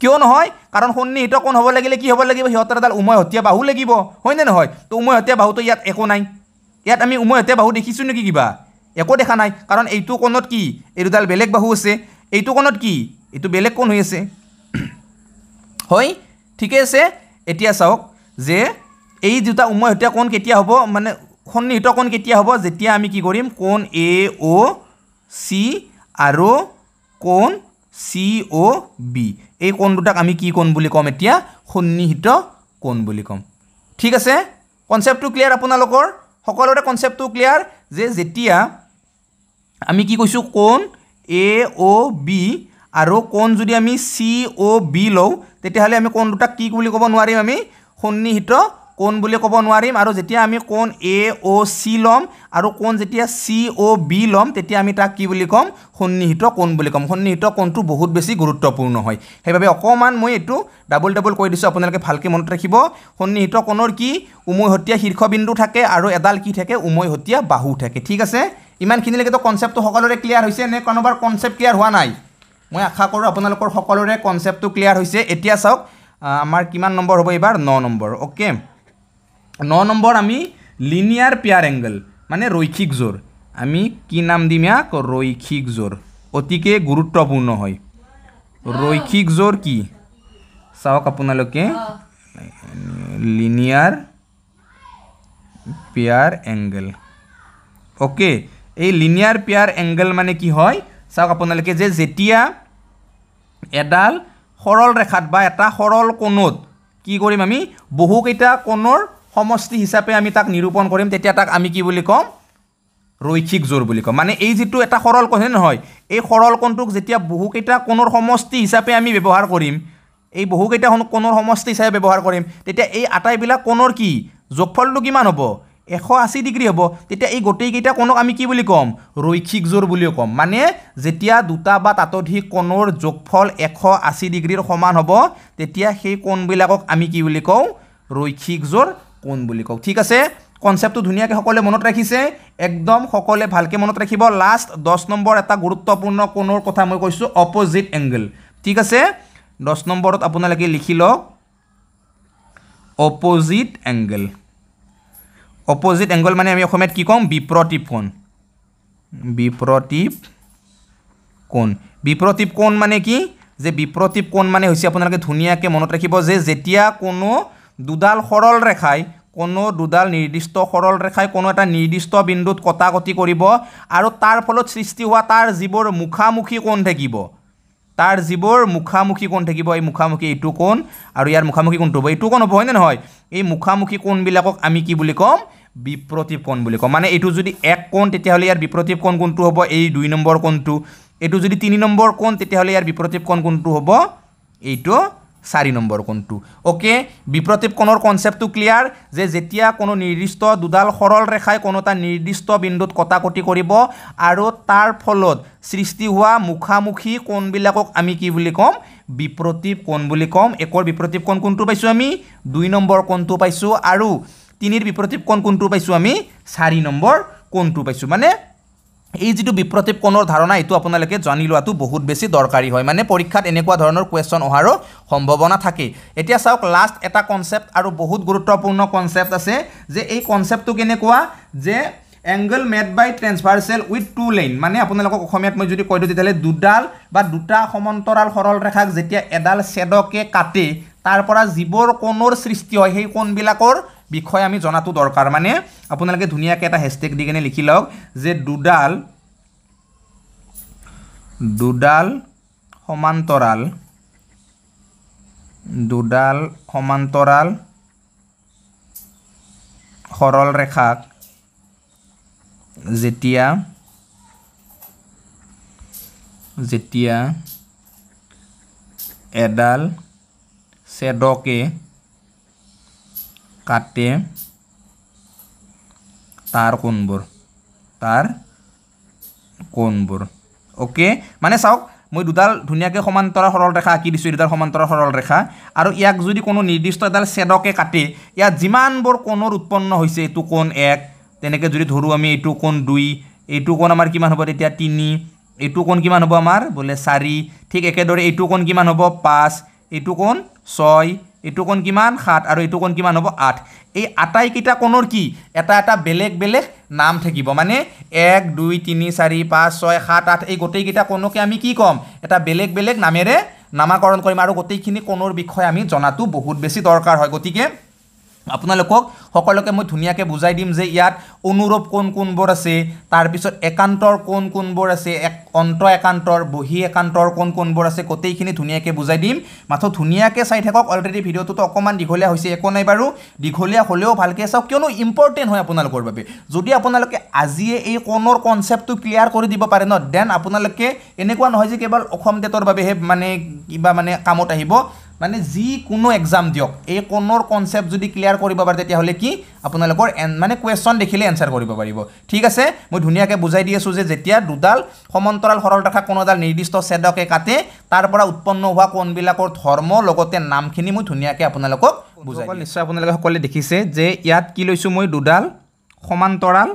কিয় নহয় কাৰণ সন্নিহিত কোণ হ'ব লাগিলে কি হ'ব লাগিব সিহঁতৰ এডাল উমৈহতীয়া বাহু লাগিব হয়নে নহয় তো উমৈহতীয়া বাহুটো ইয়াত একো নাই ইয়াত আমি উমৈহতীয়া বাহু দেখিছোঁ নেকি কিবা একো দেখা নাই কাৰণ এইটো কোণত কি এই দুডাল বেলেগ বাহু আছে এইটো কোণত কি এইটো বেলেগ কোণ হৈ আছে হয় ঠিকে আছে এতিয়া চাওক যে এই দুটা উমৈহতীয়া কোণ কেতিয়া হ'ব মানে সন্নিহিত কোণ কেতিয়া হ'ব যেতিয়া আমি কি কৰিম কোণ এ অ চি আৰু কোণ চি অ বি এই কোণ দুটাক আমি কি কোণ বুলি ক'ম এতিয়া সন্নিহিত কোণ বুলি ক'ম ঠিক আছে কনচেপ্টটো ক্লিয়াৰ আপোনালোকৰ সকলোৰে কনচেপ্টটো ক্লিয়াৰ যে যেতিয়া আমি কি কৈছোঁ কোণ এ অ বি আৰু কোণ যদি আমি চি অ বি লওঁ তেতিয়াহ'লে আমি কোণ দুটাক কি বুলি ক'ব নোৱাৰিম আমি সন্নিহিত কোণ বুলি ক'ব নোৱাৰিম আৰু যেতিয়া আমি কোণ এ অ চি ল'ম আৰু কোণ যেতিয়া চি অ বি ল'ম তেতিয়া আমি তাক কি বুলি ক'ম সন্নিহিত কোণ বুলি ক'ম সন্নিহিত কোণটো বহুত বেছি গুৰুত্বপূৰ্ণ হয় সেইবাবে অকণমান মই এইটো ডাবল কৈ দিছোঁ আপোনালোকে ভালকৈ মনত ৰাখিব সন্নিহিত কোণৰ কি উমৈহতীয়া শীৰ্ষবিন্দু থাকে আৰু এডাল কি থাকে উমৈহতীয়া বাহু থাকে ঠিক আছে ইমানখিনিলৈকেতো কনচেপ্টটো সকলোৰে ক্লিয়াৰ হৈছে নে কোনোবাৰ কনচেপ্ট ক্লিয়াৰ হোৱা নাই মই আশা কৰোঁ আপোনালোকৰ সকলোৰে কনচেপ্টটো ক্লিয়াৰ হৈছে এতিয়া চাওক আমাৰ কিমান নম্বৰ হ'ব এইবাৰ 9 নম্বৰ অ'কে 9 নম্বৰ আমি লিনিয়াৰ পেয়াৰ এংগল মানে ৰৈখিক জোৰ আমি কি নাম দিম ইয়াক ৰৈখিক জোৰ অতিকে গুৰুত্বপূৰ্ণ হয় ৰৈখিক জোৰ কি চাওক আপোনালোকে লিনিয়াৰ পেয়াৰ এংগল অ'কে এই লিনিয়াৰ পেয়াৰ এংগল মানে কি হয় চাওক আপোনালোকে যে যেতিয়া এডাল সৰল ৰেখাত বা এটা সৰল কোণত কি কৰিম আমি বহুকেইটা কোণৰ সমষ্টি হিচাপে আমি তাক নিৰূপণ কৰিম তেতিয়া তাক আমি কি বুলি ক'ম ৰৈখিক জোৰ বুলি ক'ম মানে এই যিটো এটা সৰল কোণ নহয় এই সৰল কোণটোক যেতিয়া বহুকেইটা কোণৰ সমষ্টি হিচাপে আমি ব্যৱহাৰ কৰিম এই বহুকেইটা কোণৰ সমষ্টি হিচাপে ব্যৱহাৰ কৰিম তেতিয়া এই আটাইবিলাক কোণৰ কি যোগফলটো কিমান হ'ব 180 ডিগ্ৰী হ'ব তেতিয়া এই গোটেইকেইটা কোণক আমি কি বুলি ক'ম ৰৈখিক জোৰ বুলিও ক'ম মানে যেতিয়া দুটা বা তাতোধিক কোণৰ যোগফল 180 ডিগ্ৰীৰ সমান হ'ব তেতিয়া সেই কোণবিলাকক আমি কি বুলি কওঁ ৰৈখিক জোৰ কোণ বুলি কওঁ ঠিক আছে কনচেপ্টটো ধুনীয়াকৈ সকলোৱে মনত ৰাখিছে একদম সকলোৱে ভালকৈ মনত ৰাখিব লাষ্ট 10 নম্বৰ এটা গুৰুত্বপূৰ্ণ কোণৰ কথা মই কৈছোঁ অপজিট এংগল ঠিক আছে 10 নম্বৰত আপোনালোকে লিখি লওক অপজিট এংগল মানে আমি অসমীয়াত কি ক'ম বিপৰীত কোণ বিপ্ৰতীপ কোণ বিপ্ৰতীপ কোণ মানে কি যে বিপ্ৰতীপ কোণ মানে হৈছে আপোনালোকে ধুনীয়াকৈ মনত ৰাখিব যে যেতিয়া কোনো দুডাল সৰল ৰেখাই কোনো দুডাল নিৰ্দিষ্ট সৰল ৰেখাই কোনো এটা নিৰ্দিষ্ট বিন্দুত কটাকটি কৰিব আৰু তাৰ ফলত সৃষ্টি হোৱা তাৰ যিবোৰ মুখামুখি কোণ থাকিব তাৰ যিবোৰ মুখামুখি কোণ থাকিব এই মুখামুখি এইটো কোণ আৰু ইয়াৰ মুখামুখি কোণটো হ'ব এইটো কোণ হ'ব হয়নে নহয় এই মুখামুখি কোণবিলাকক আমি কি বুলি ক'ম বিপ্রতীপ কোণ বুলি ক'ম মানে এইটো যদি এক কোণ তেতিয়াহ'লে ইয়াৰ বিপ্ৰতীপ কোণ কোনটো হ'ব এই 2 নম্বৰ কোণটো এইটো যদি 3 নম্বৰ কোণ তেতিয়াহ'লে ইয়াৰ বিপ্ৰতীপ কোণ কোনটো হ'ব এইটো 4 নম্বৰ কোণটো ওকে বিপ্ৰতীপ কোণৰ কনসেপ্টটো ক্লিয়াৰ যে যেতিয়া কোনো নিৰ্দিষ্ট দুডাল সৰল ৰেখাই কোনো এটা নিৰ্দিষ্ট বিন্দুত কটাকটি কৰিব আৰু তাৰ ফলত সৃষ্টি হোৱা মুখামুখি কোণবিলাকক আমি কি বুলি ক'ম বিপ্ৰতীপ কোণ বুলি ক'ম একৰ বিপ্ৰতীপ কোণ কোনটো পাইছো আমি 2 নম্বৰ কোণটো পাইছো আৰু 3 বিপ্ৰতীপ কোণ কোনটো পাইছো আমি 4 নম্বৰ কোণটো পাইছো মানে এই যেটো বিপ্ৰতীপ কোণৰ ধাৰণা এটো আপোনালোকে জানি লোৱাটো বহুত বেছি দৰকাৰী হয় মানে পৰীক্ষাত এনেকুৱা ধৰণৰ কোৱেশ্চন অহাৰো সম্ভাৱনা থাকে এতিয়া চাওক লাষ্ট এটা কনসেপ্ট আৰু বহুত গুৰুত্বপূৰ্ণ কনসেপ্ট আছে যে এই কনসেপ্টটো কেনেকুৱা যে angle made by transversal with two line মানে আপোনালোকক অসমীয়াত মই যদি কৈ দিও তেতিয়ালে দুডাল বা দুটা সমান্তৰাল সৰল ৰেখাক যেতিয়া এডাল ছেদকে কাটে তাৰ পৰা যিবোৰ কোণৰ সৃষ্টি হয় সেই কোণবিলাকৰ বিষয় আমি জনাটো দৰকাৰ মানে আপোনালোকে ধুনীয়াকৈ এটা হ্যাশট্যাগ দি কেনে লিখি লওক যে দুডাল সমান্তৰাল সৰল ৰেখাক যেতিয়া এডাল ছেদকে কাটে তাৰ কোণবোৰ ওকে মানে চাওক মই দুডাল ধুনীয়াকৈ সমান্তৰাল সৰল ৰেখা আঁকি দিছোঁ দুডাল সমান্তৰাল সৰল ৰেখা আৰু ইয়াক যদি কোনো নিৰ্দিষ্ট এডাল ছেদকে কাটে ইয়াত যিমানবোৰ কোণৰ উৎপন্ন হৈছে এইটো কোণ 1 তেনেকৈ যদি ধৰো আমি এইটো কোণ 2 এইটো কোণ আমাৰ কিমান হ'ব তেতিয়া 3 এইটো কোণ কিমান হ'ব আমাৰ বলে 4 ঠিক একেদৰে এইটো কোণ কিমান হ'ব 5 এইটো কোণ 6 এইটো কোণ কিমান 7 আৰু এইটো কোণ কিমান হ'ব 8 এই আটাইকেইটা কোণৰ কি এটা বেলেগ বেলেগ নাম থাকিব মানে 1 2 3 4 5 6 7 8 এই গোটেইকেইটা কোণকে আমি কি কম এটা বেলেগ বেলেগ নামেৰে নামাকৰণ কৰিম আৰু গোটেইখিনি কোণৰ বিষয়ে আমি জনাটো বহুত বেছি দৰকাৰ হয় গতিকে আপোনালোকক সকলোকে মই ধুনীয়াকৈ বুজাই দিম যে ইয়াত অনুৰূপ কোণবোৰ আছে তাৰ পিছত একান্তৰ কোণবোৰ আছে অন্ত একান্তৰ বহি একান্তৰ কোণবোৰ আছে গোটেইখিনি ধুনীয়াকৈ বুজাই দিম মাথো ধুনীয়াকৈ চাই থাকক অলৰেডি ভিডিওটো অকমান দীঘলীয়া হৈছে একো নাই বাৰু দীঘলীয়া হ'লেও ভালকৈ চাওক কিয়নো ইম্পৰ্টেন্ট হয় আপোনালোকৰ বাবে যদি আপোনালোকে আজিয়ে এই কোণৰ কনসেপ্টটো ক্লিয়াৰ কৰি দিব পাৰে ন দেন আপোনালোকে এনেকুৱা নহয় যে কেৱল অসম টেটৰ বাবেহে মানে কিবা মানে কামত আহিব মানে যি কোনো এক্সাম দিয়ক এই কোণৰ কনসেপ্ট যদি ক্লিয়াৰ কৰিব পাৰে তেতিয়াহ'লে কি আপোনালোকৰ মানে কোৱেশ্চন দেখিলে এনসাৰ কৰিব পাৰিব ঠিক আছে মই ধুনীয়াকৈ বুজাই দি আছো যে যেতিয়া দুডাল সমান্তৰাল সৰল ৰেখা কোণডাল নিৰ্দিষ্ট ছেদকে কাটে তাৰ পৰা উৎপন্ন হোৱা কোণবিলাকৰ ধৰ্ম লগতে নামখিনি মই ধুনীয়াকৈ আপোনালোকক বুজাই দিম নিশ্চয় আপোনালোকে সকলোৱে দেখিছে যে ইয়াত কি লৈছো মই দুডাল সমান্তৰাল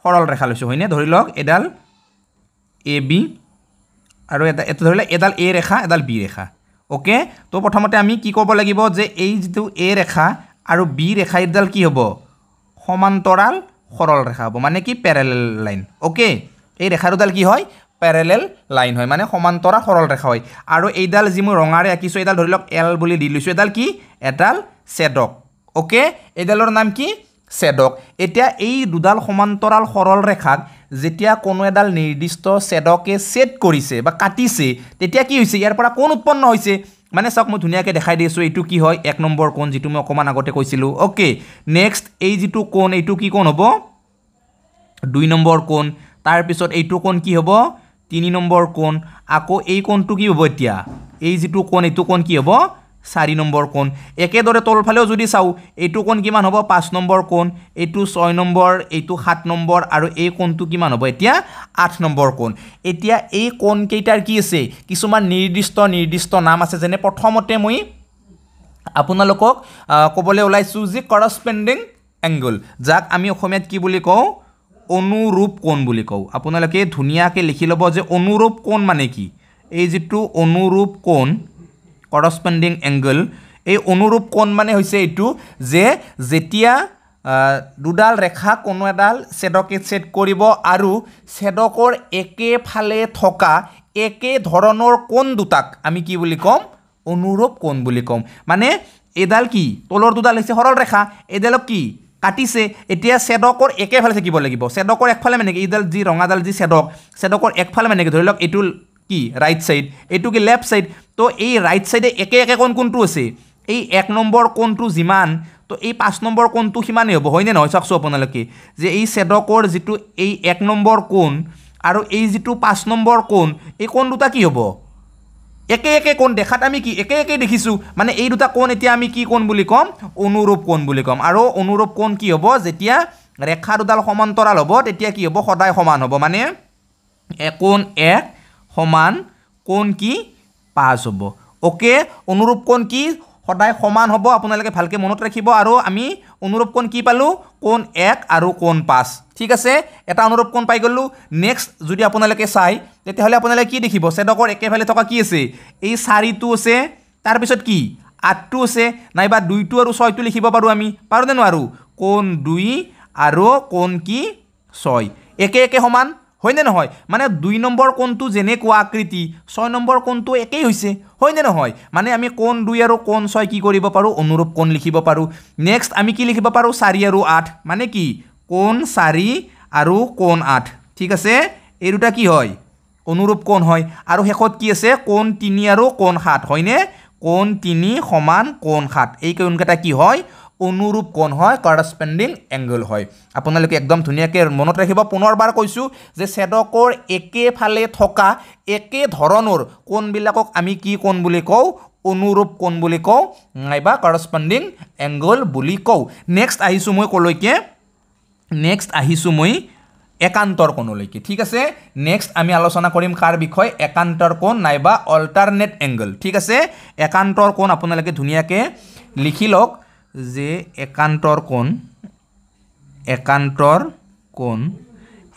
সৰল ৰেখা লৈছো হয়নে ধৰি লওক এডাল AB আৰু এটা ধৰি লওক এডাল A ৰেখা এডাল B ৰেখা ওকে তো প্ৰথমতে আমি কি ক'ব লাগিব যে এই যেটো A ৰেখা আৰু B ৰেখা এডাল কি হ'ব সমান্তৰাল সৰল ৰেখা হ'ব মানে কি প্যাৰেলেল লাইন ওকে এই ৰেখা দুডাল কি হয় প্যাৰেলেল লাইন হয় মানে সমান্তৰাল সৰল ৰেখা হয় আৰু এইডাল যি মই ৰঙাৰে আঁকিছো এইডাল ধৰি লওক L বুলি দি লৈছো এডাল কি এডাল ছেদক ওকে এইডালৰ নাম কি ছেদক এতিয়া এই দুডাল সমান্তৰাল সৰল ৰেখাক যেতিয়া কোনো এডাল নিৰ্দিষ্ট ছেদকে ছেদ কৰিছে বা কাটিছে তেতিয়া কি হৈছে ইয়াৰ পৰা কোণ উৎপন্ন হৈছে মানে চাওক মই ধুনীয়াকৈ দেখাই দিছো এইটো কি হয় 1 নম্বৰ কোণ যেটো মই অকমান আগতে কৈছিলো ওকে নেক্সট এই যেটো কোণ এইটো কি কোণ হ'ব 2 নম্বৰ কোণ তাৰ পিছত এইটো কোণ কি হ'ব 3 নম্বৰ কোণ আকৌ এই কোণটো কি হ'ব এতিয়া এই যেটো কোণ এইটো কোণ কি হ'ব 4 নম্বৰ কোণ একেদৰে তলফালেও যদি চাও এইটো কোণ কিমান হ'ব 5 নম্বৰ কোণ এইটো 6 নম্বৰ এইটো 7 নম্বৰ আৰু এই কোণটো কিমান হ'ব এতিয়া 8 নম্বৰ কোণ এতিয়া এই কোণ কেইটাৰ কি আছে কিছুমান নিৰ্দিষ্ট নাম আছে যেনে প্ৰথমতে মই আপোনালোকক ক'বলৈ ওলাইছো যে কৰস্পন্ডিং এংগল যাক আমি অসমীয়াত কি বুলি কওঁ অনুৰূপ কোণ বুলি কওঁ আপোনালোকে ধুনীয়াকৈ লিখি ল'ব যে অনুৰূপ কোণ মানে কি এই যেটো অনুৰূপ কোণ কৰস্পন্ডিং এংগল এই অনুৰূপ কোণ মানে হৈছে এইটো যে যেতিয়া দুডাল ৰেখা কোনো এডাল ছেদকে ছেদ কৰিব আৰু ছেদকৰ একেফালে থকা একে ধৰণৰ কোণ দুটাক আমি কি বুলি ক'ম অনুৰূপ কোণ বুলি ক'ম মানে এডাল কি তলৰ দুডাল হৈছে সৰল ৰেখা এডালক কি কাটিছে এতিয়া ছেদকৰ একেফালে থাকিব লাগিব ছেদকৰ একফালে মানে কি এইডাল যি ৰঙাডাল যি ছেদকৰ একফালে মানে কি ধৰি লওক এইটো কি ৰাইট সাইড এইটো কি লেফট সাইড তো এই ৰাইট সাইডে একে একে কোণ কোনটো আছে এই 1 নম্বৰ কোণটো যিমান তো এই 5 নম্বৰ কোণটো সিমানেই হ'ব হয়নে নহয় চাওকচোন আপোনালোকে যে এই ছেদকৰ যিটো এই 1 নম্বৰ কোণ আৰু এই যিটো 5 নম্বৰ কোণ এই কোণ দুটা কি হ'ব একে একে কোণ দেখাত আমি কি একে একে দেখিছো মানে এই দুটা কোণ এতিয়া আমি কি কোণ বুলি ক'ম অনুৰূপ কোণ বুলি ক'ম আৰু অনুৰূপ কোণ কি হ'ব যেতিয়া ৰেখা দুডাল সমান্তৰাল হ'ব তেতিয়া কি হ'ব সদায় সমান হ'ব মানে কোণ 1 সমান কোণ কি 5 হ'ব ওকে অনুৰূপ কোণ কি সদায় সমান হ'ব আপোনালোকে ভালকে মনত ৰাখিব আৰু আমি অনুৰূপ কোণ কি পালো কোণ 1 আৰু কোণ 5 ঠিক আছে এটা অনুৰূপ কোণ পাই গলো নেক্সট যদি আপোনালোকে চাই তেতিয়াহলে আপোনালোকে কি দেখিব ছেদকৰ একেফালে থকা কি আছে এই 4টো আছে তাৰ পিছত কি 8টো আছে নাইবা 2টো আৰু 6টো লিখিব পাৰো আমি পাৰো নে নোৱাৰো কোণ 2 আৰু কোণ কি 6 একে একে সমান হয়নে নহয় মানে 2 নম্বৰ কোণটো যেনেকুৱা আকৃতি 6 নম্বৰ কোণটো একেই হৈছে হয়নে নহয় মানে আমি কোণ 2 আৰু কোণ 6 কি কৰিব পাৰো অনুৰূপ কোণ লিখিব পাৰো নেক্সট আমি কি লিখিব পাৰো 4 আৰু 8 মানে কি কোণ 4 আৰু কোণ 8 ঠিক আছে এই দুটা কি হয় অনুৰূপ কোণ হয় আৰু শেষত কি আছে কোণ 3 আৰু কোণ 7 হয়নে কোণ 3 সমান কোণ 7 এই কোণকেইটা কি হয় অনুৰূপ কোণ হয় কৰস্পন্ডিং এংগল হয় আপোনালোকে একদম ধুনীয়াকৈ মনত ৰাখিব পুনৰবাৰ কৈছো যে ছেদকৰ একেফালে থকা একে ধৰণৰ কোণবিলাকক আমি কি কোণ বুলি কওঁ অনুৰূপ কোণ বুলি কওঁ নাইবা কৰস্পন্ডিং এংগল বুলি কওঁ নেক্সট আহিছো মই কলৈকে নেক্সট আহিছো মই একান্তৰ কোণলৈকে ঠিক আছে নেক্সট আমি আলোচনা কৰিম কাৰ বিষয় একান্তৰ কোণ নাইবা অল্টাৰনেট এংগল ঠিক আছে একান্তৰ কোণ আপোনালোকে ধুনীয়াকৈ লিখি লওক যে একান্তৰ কোণ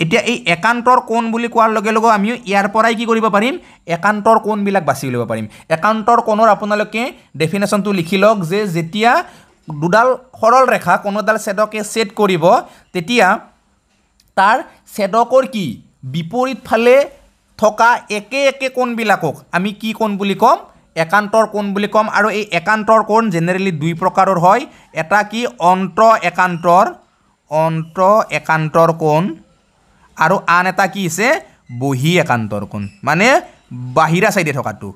এতিয়া এই একান্তৰ কোণ বুলি কোৱাৰ লগে লগে আমি ইয়াৰ পৰাই কি কৰিব পাৰিম একান্তৰ কোণবিলাক বাছি ল'ব পাৰিম একান্তৰ কোণৰ আপোনালোকে ডেফিনেশ্যনটো লিখি লওক যে যেতিয়া দুডাল সৰল ৰেখা কোনোডাল ছেদকে ছেদ কৰিব তেতিয়া তাৰ ছেদকৰ কি বিপৰীত ফালে থকা একে একে কোণবিলাকক আমি কি কোণ বুলি ক'ম একান্তৰ কোণ বুলি ক'ম আৰু এই একান্তৰ কোণ জেনেৰেলি দুই প্ৰকাৰৰ হয় এটা কি অন্ত একান্তৰ কোণ আৰু আন এটা কি আছে বহি একান্তৰ কোণ মানে বাহিৰা সাইডে থকাটো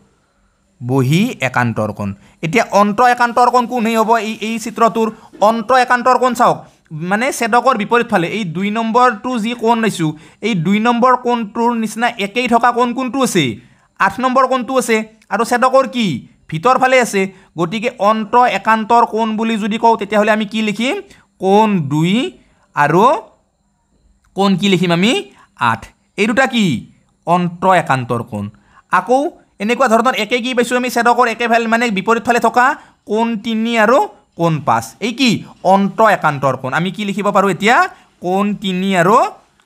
বহি একান্তৰ কোণ এতিয়া অন্ত একান্তৰ কোণ কোনহে হ'ব এই চিত্ৰটোৰ অন্ত একান্তৰ কোণ চাওক মানে ছেদকৰ বিপৰীত ফালে এই 2 নম্বৰটো যি কোণ লৈছো এই 2 নম্বৰ কোণটোৰ নিচিনা একেই থকা কোণ কোনটো আছে 8 নম্বৰ কোণটো আছে আৰু ছেদকৰ কি ভিতৰ ফালে আছে গতিকে অন্ত একান্তৰ কোণ বুলি যদি কওঁ তেতিয়াহলে আমি কি লিখিম কোণ 2 আৰু কোণ কি লিখিম আমি 8 এই দুটা কি অন্ত একান্তৰ কোণ আকৌ এনেকুৱা ধৰণৰ একে কি পাইছো আমি ছেদকৰ একেফালে মানে বিপৰীত ফালে থকা কোণ 3 আৰু কোণ 5 এই কি অন্ত একান্তৰ কোণ আমি কি লিখিব পাৰো এতিয়া কোণ 3 আৰু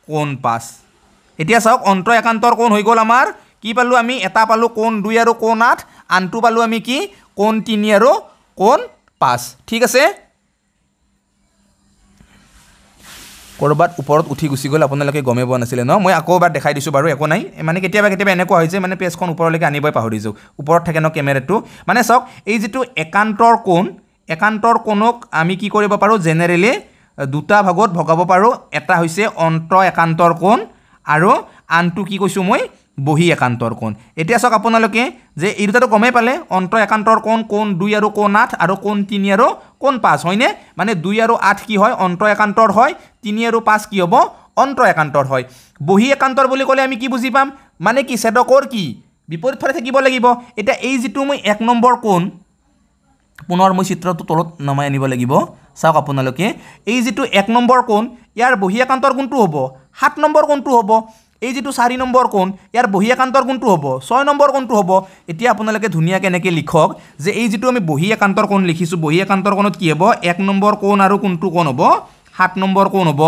কোণ 5 এতিয়া চাওক অন্ত একান্তৰ কোণ হৈ গ'ল আমাৰ কি পালো আমি এটা পালো কোণ 2 আৰু কোণ 8 আনটো পালো আমি কি কোণ 3 আৰু কোণ 5 ঠিক আছে কৰবাত ওপৰত উঠি গুচি গ'ল আপোনালোকে গমে পোৱা নাছিলে ন মই আকৌ এবাৰ দেখাই দিছো বাৰু একো নাই মানে কেতিয়াবা এনেকুৱা হয় যে মানে পেজখন ওপৰলৈকে আনিবই পাহৰি যাও ওপৰত থাকে ন কেমেৰাটো মানে চাওক এই যিটো একান্তৰ কোণক আমি কি কৰিব পাৰো জেনেৰেলি দুটা ভাগত ভগাব পাৰো এটা হৈছে অন্ত একান্তৰ কোণ আৰু আনটো কি কৈছো মই বহি একান্তৰ কোণ এতিয়া চাওক আপোনালোকে যে এই দুটাটো গমে পালে অন্ত একান্তৰ কোণ 2 আৰু কোণ 8 আৰু কোণ 3 আৰু কোণ 5 হয়নে মানে 2 আৰু 8 কি হয় অন্ত একান্তৰ হয় 3 আৰু 5 কি হ'ব অন্ত একান্তৰ হয় বহি একান্তৰ বুলি ক'লে আমি কি বুজি পাম মানে কি ছেদকৰ কি বিপৰীত ফালে থাকিব লাগিব এতিয়া এই যিটো মই 1 নম্বৰ কোণ পুনৰ মই চিত্ৰটো তলত নমাই আনিব লাগিব চাওক আপোনালোকে এই যিটো 1 নম্বৰ কোণ ইয়াৰ বহি একান্তৰ কোণটো হ'ব 7 নম্বৰ কোণটো হ'ব এই যেটো 4 নম্বৰ কোণ ইয়াৰ বহি একান্তৰ কোণটো হ'ব 6 নম্বৰ কোণটো হ'ব এতিয়া আপোনালোকে ধুনীয়াকৈ এনেকৈ লিখক যে এই যেটো আমি বহি একান্তৰ কোণ লিখিছো বহি একান্তৰ কোণত কি হ'ব 1 নম্বৰ কোণ আৰু কোণটো কোণ হ'ব 7 নম্বৰ কোণ হ'ব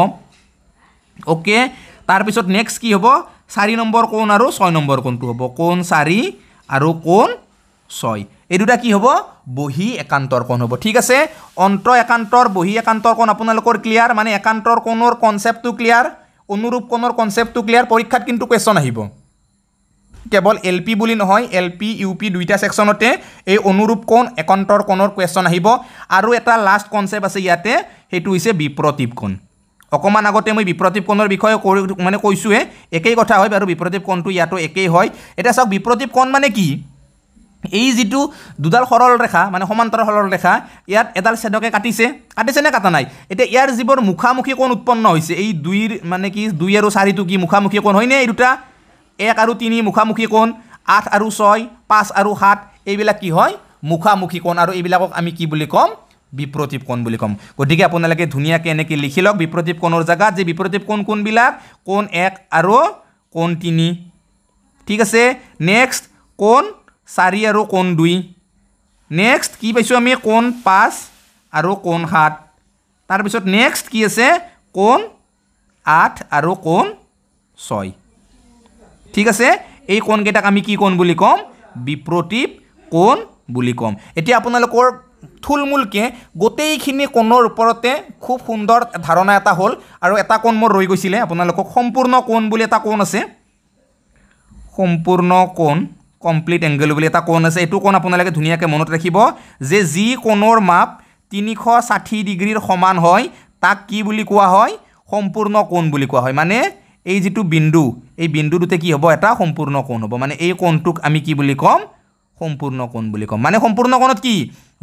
ওকে তাৰ পিছত নেক্সট কি হ'ব 4 নম্বৰ কোণ আৰু 6 নম্বৰ কোণটো হ'ব কোণ 4 আৰু কোণ 6 এই দুটা কি হ'ব বহি একান্তৰ কোণ হ'ব ঠিক আছে অন্ত একান্তৰ বহি একান্তৰ কোণ আপোনালোকৰ ক্লিয়াৰ মানে একান্তৰ কোণৰ কনসেপ্টটো ক্লিয়াৰ অনুৰূপ কোণৰ কনসেপ্টটো ক্লিয়াৰ পৰীক্ষাত কিন্তু কোৱেশ্চন আহিব কেৱল এলপি বুলি নহয় এলপি ইউপি দুইটা সেকশনতে এই অনুৰূপ কোণ একান্তৰ কোণৰ কোৱেশ্চন আহিব আৰু এটা লাষ্ট কনসেপ্ট আছে ইয়াতে হেতু হৈছে বিপ্ৰতীপ কোণ অকমান আগতে মই বিপ্ৰতীপ কোণৰ বিষয়ে মানে কৈছোৱে একেই কথা হয় আৰু বিপ্ৰতীপ কোণটো ইয়াতো একেই হয় এটা চাওক বিপ্ৰতীপ কোণ মানে কি এই যেটো দুডাল সৰল ৰেখা মানে সমান্তৰাল সৰল ৰেখা ইয়াত এডাল ছেদকে কাটিছে নে কাটা নাই এটা ইয়াৰ যিবৰ মুখামুখি কোণ উৎপন্ন হৈছে এই দুইৰ মানে কি 2 আৰু 4 টো কি মুখামুখি কোণ হয়নে এই দুটা 1 আৰু 3 মুখামুখি কোণ 8 আৰু 6 5 আৰু 7 এইবিলাক কি হয় মুখামুখি কোণ আৰু এইবিলাকক আমি কি বুলি কম বিপ্ৰতীপ কোণ বুলি কম গতিকে আপোনালোকে ধুনিয়াকে এনেকে লিখি লওক বিপ্ৰতীপ কোণৰ জায়গাত যে বিপ্ৰতীপ কোণ কোনবিলাক কোণ 1 আৰু কোণ 3 ঠিক আছে নেক্সট কোণ 4 আৰু কোণ 2 নেক্সট কি পাইছো আমি কোণ 5 আৰু কোণ 7 তাৰ পিছত নেক্সট কি আছে কোণ 8 আৰু কোণ 6 ঠিক আছে এই কোণ কেইটাক আমি কি কোণ বুলি কম বিপ্ৰতীপ কোণ বুলি কম এতিয়া আপোনালোকৰ থুলমুলকে গোটেইখিনি কোণৰ ওপৰতে খুব সুন্দৰ ধাৰণা এটা হ'ল আৰু এটা কোণ মোৰ ৰৈ গৈছিলে আপোনালোকক সম্পূৰ্ণ কোণ বুলি এটা কোণ আছে সম্পূৰ্ণ কোণ কমপ্লিট এংগল বুলি এটা কোণ আছে এটো কোণ আপোনালোকে ধুনিয়াকে মনত ৰাখিব যে যি কোণৰ মাপ 360 ডিগ্ৰীৰ সমান হয় তাক কি বুলি কোৱা হয় সম্পূৰ্ণ কোণ বুলি কোৱা হয় মানে এই যেটো বিন্দু এই বিন্দুটোতে কি হ'ব এটা সম্পূৰ্ণ কোণ হ'ব মানে এই কোণটোক আমি কি বুলি কম সম্পূৰ্ণ কোণ বুলি কম মানে সম্পূৰ্ণ কোণত কি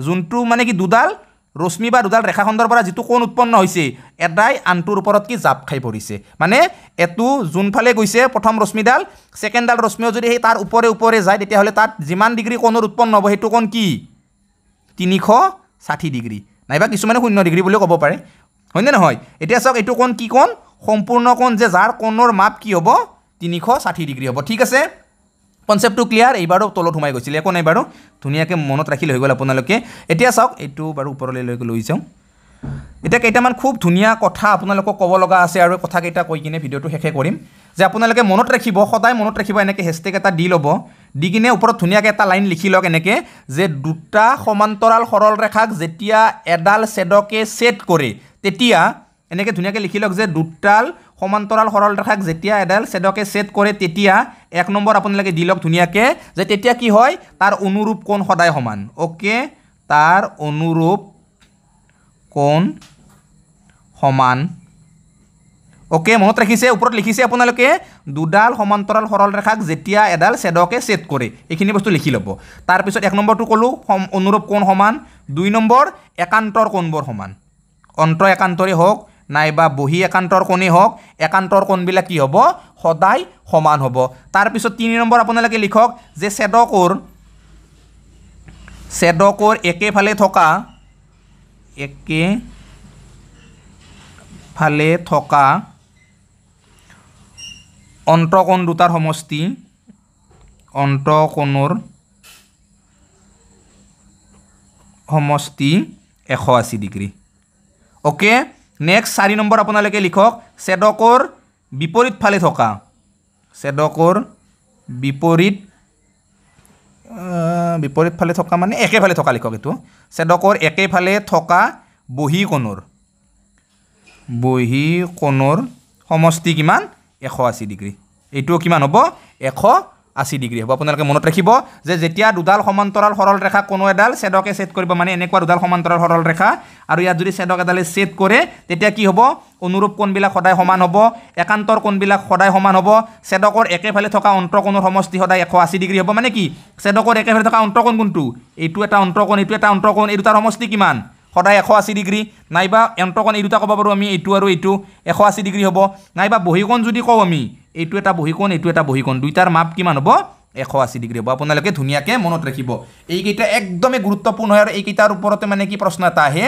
যোনটো মানে কি দুডাল ৰশ্মি বা দুডাল ৰেখাখণ্ডৰ পৰা যেটো কোণ উৎপন্ন হৈছে এটাই আনটোৰ ওপৰত কি জাপ খাই পৰিছে মানে এটো যোনফালে গৈছে প্ৰথম ৰশ্মিডাল সেকেন্ডাল ৰশ্মিও যদি সেই তাৰ উপৰে উপৰে যায় তেতিয়া হলে তাত যিমান ডিগ্ৰী কোণৰ উৎপন্ন হ'ব হেতু কোণ কি 360 ডিগ্ৰী নাইবা কিছুমানে 0 ডিগ্ৰী বুলি ক'ব পাৰে হয়নে নহয় এতিয়া চাওক এটো কোণ কি কোণ সম্পূৰ্ণ কোণ যে যাৰ কোণৰ মাপ কি হ'ব 360 ডিগ্ৰী হ'ব ঠিক আছে কনসেপ্টটো ক্লিয়াৰ এইবাৰো তলত সোমাই গৈছিল একো নাই বাৰু ধুনিয়াকে মনত ৰাখিলে হৈ গল আপোনালোকে এতিয়া চাওক এটো বাৰু ওপৰলৈ লৈ যাওঁ এটা কেইটামান খুব ধুনিয়া কথা আপোনালোকক ক'ব লগা আছে আৰু কথা কেইটা কৈ কিনে ভিডিওটো শেষে কৰিম যে আপোনালোকে মনত ৰাখিব সদায় মনত ৰাখিব এনেকে হেশটেগ এটা দি ল'ব দি কিনে ওপৰত ধুনিয়াকে এটা লাইন লিখি লওক এনেকে যে দুটা সমান্তৰাল সৰল ৰেখাক যেতিয়া এডাল ছেদকে ছেদ কৰে তেতিয়া এনেকে ধুনিয়াকে লিখি লওক যে দুটাল সমান্তৰাল সৰল ৰেখাক যেতিয়া এডাল ছেদকে ছেদ কৰে তেতিয়া এক নম্বৰ আপোনালোকে দি লওক ধুনিয়াকে যে তেতিয়া কি হয় তাৰ অনুৰূপ কোণ সদায় সমান ওকে তাৰ অনুৰূপ কোণ সমান ওকে মনত ৰাখিছে ওপৰত লিখিছে আপোনালোকে দুডাল সমান্তৰাল সৰল ৰেখাক যেতিয়া এডাল ছেদকে ছেদ কৰে এইখিনি বস্তু লিখি ল'ব তাৰ পিছত এক নম্বৰটো কলো অনুৰূপ কোণ সমান 2 নম্বৰ একান্তৰ কোণবোৰ সমান অন্ত একান্তৰে হোক নাইবা বহি একান্তৰ কোণে হোক একান্তৰ কোণবিলাক কি হ'ব সদায় সমান হ'ব তাৰ পিছত 3 নম্বৰ আপোনালোকে লিখক যে ছেদকৰ একেফালে থকা অন্তকোণ দুটাৰ সমষ্টি অন্তকোণৰ সমষ্টি 180 ডিগ্ৰী ওকে নেক্সট 4 নম্বৰ আপোনালোকে লিখক ছেদকৰ বিপৰীত ফালে থকা বিপৰীত ফালে থকা মানে একেফালে থকা লিখক এটো ছেদকৰ একেফালে থকা বহি কোণৰ সমষ্টি কিমান 180 ডিগ্ৰী এইটো কিমান হ'ব 180 ডিগ্ৰী হ'ব আপোনালোকে মনত ৰাখিব যে যেতিয়া দুডাল সমান্তৰাল সৰল ৰেখা কোনো এডাল ছেদকে ছেদ কৰিব মানে এনেকুৱা দুডাল সমান্তৰাল সৰল ৰেখা আৰু ইয়াত যদি ছেদক এডালে ছেদ কৰে তেতিয়া কি হ'ব অনুৰূপ কোণবিলাক সদায় সমান হ'ব একান্তৰ কোণবিলাক সদায় সমান হ'ব ছেদকৰ একেফালে থকা অন্তকোণৰ সমষ্টি সদায় 180 ডিগ্ৰী হ'ব মানে কি ছেদকৰ একেফালে থকা অন্তকোণ কোনটো এইটো এটা অন্তকোণ এইটো এটা অন্তকোণ এই দুটাৰ সমষ্টি কিমান সদায় 180 ডিগ্ৰী নাইবা অন্তকোণ এই দুটা ক'ব পাৰো আমি এইটো আৰু এইটো 180 ডিগ্ৰী হ'ব নাইবা বহিকোণ যদি কওঁ আমি এইটো এটা বহিকোণ দুইটাৰ মাপ কিমান হ'ব 180 ডিগ্ৰী হ'ব আপোনালোকে ধুনিয়াকে মনত ৰাখিব এইকেইটা একদমই গুৰুত্বপূৰ্ণ হয় আৰু এইকেইটাৰ ওপৰতে মানে কি প্ৰশ্ন এটা আহে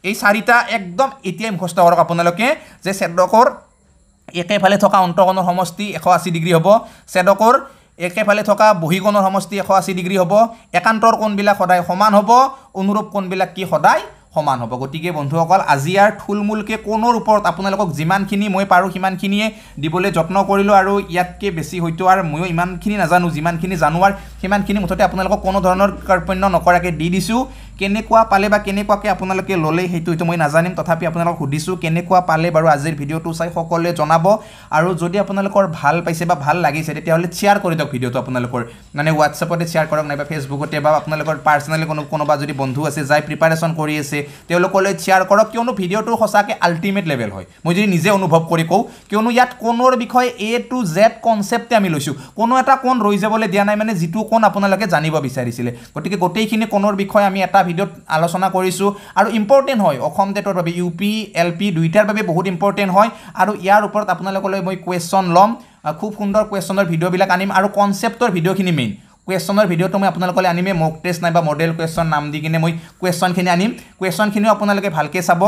এই চাৰিটা একদম এতিয়াই মুখস্থ কৰক আপোনালোকে যে ছেদকৰ একেফালে থকা অন্তকোণৰ সমষ্টি 180 ডিগ্ৰী হ'ব ছেদকৰ একেফালে থকা বহিকোণৰ সমষ্টি 180 ডিগ্ৰী হ'ব একান্তৰ কোণবিলাক সদায় সমান হ'ব অনুৰূপ কোণবিলাক কি সদায় সমান হ'ব গতিকে বন্ধুসকল আজি ইয়াৰ থুলমূলকৈ কোনোৰ ওপৰত আপোনালোকক যিমানখিনি মই পাৰোঁ সিমানখিনিয়ে দিবলৈ যত্ন কৰিলোঁ আৰু ইয়াতকৈ বেছি হয়তো আৰু ময়ো ইমানখিনি নাজানো যিমানখিনি জানো আৰু সিমানখিনি মুঠতে আপোনালোকক কোনো ধৰণৰ কাৰ্পণ্য নকৰাকৈ দি দিছোঁ কেনেকুৱা পালে বা কেনেকুৱাকৈ আপোনালোকে ল'লে সেইটো মই নাজানিম তথাপি আপোনালোকক সুধিছোঁ কেনেকুৱা পালে বাৰু আজিৰ ভিডিঅ'টো চাই সকলোৱে জনাব আৰু যদি আপোনালোকৰ ভাল পাইছে বা ভাল লাগিছে তেতিয়াহ'লে শ্বেয়াৰ কৰি দিয়ক ভিডিঅ'টো আপোনালোকৰ মানে হোৱাটছএপতে শ্বেয়াৰ কৰক নাইবা ফেচবুকতে বা আপোনালোকৰ পাৰ্চনেলি কোনোবা যদি বন্ধু আছে যাই প্ৰিপাৰেশ্যন কৰি আছে তেওঁলোকলৈ শ্বেয়াৰ কৰক কিয়নো ভিডিঅ'টো সঁচাকৈ আল্টিমেট লেভেল হয় মই যদি নিজে অনুভৱ কৰি কওঁ কিয়নো ইয়াত কোণৰ বিষয়ে A to Z কনচেপ্টে আমি লৈছোঁ কোনো এটা কোণ ৰৈ যাবলৈ দিয়া নাই মানে যিটো কোণ আপোনালোকে জানিব বিচাৰিছিলে গতিকে গোটেইখিনি কোণৰ বিষয়ে আমি এটা ভিডিঅ'ত আলোচনা কৰিছোঁ আৰু ইম্পৰ্টেণ্ট হয় অসম টেটৰ বাবে UP LP দুইটাৰ বাবে বহুত ইম্পৰ্টেণ্ট হয় আৰু ইয়াৰ ওপৰত আপোনালোকলৈ মই কুৱেশ্যন ল'ম খুব সুন্দৰ কুৱেশ্যনৰ ভিডিঅ'বিলাক আনিম আৰু কনচেপ্টৰ ভিডিঅ'খিনি মেইন কুৱেশ্যনৰ ভিডিঅ'টো মই আপোনালোকলৈ আনিমে মক টেষ্ট নাইবা মডেল কুৱেশ্যন নাম দি কিনে মই কুৱেশ্যনখিনি আনিম কুৱেশ্যনখিনিও আপোনালোকে ভালকৈ চাব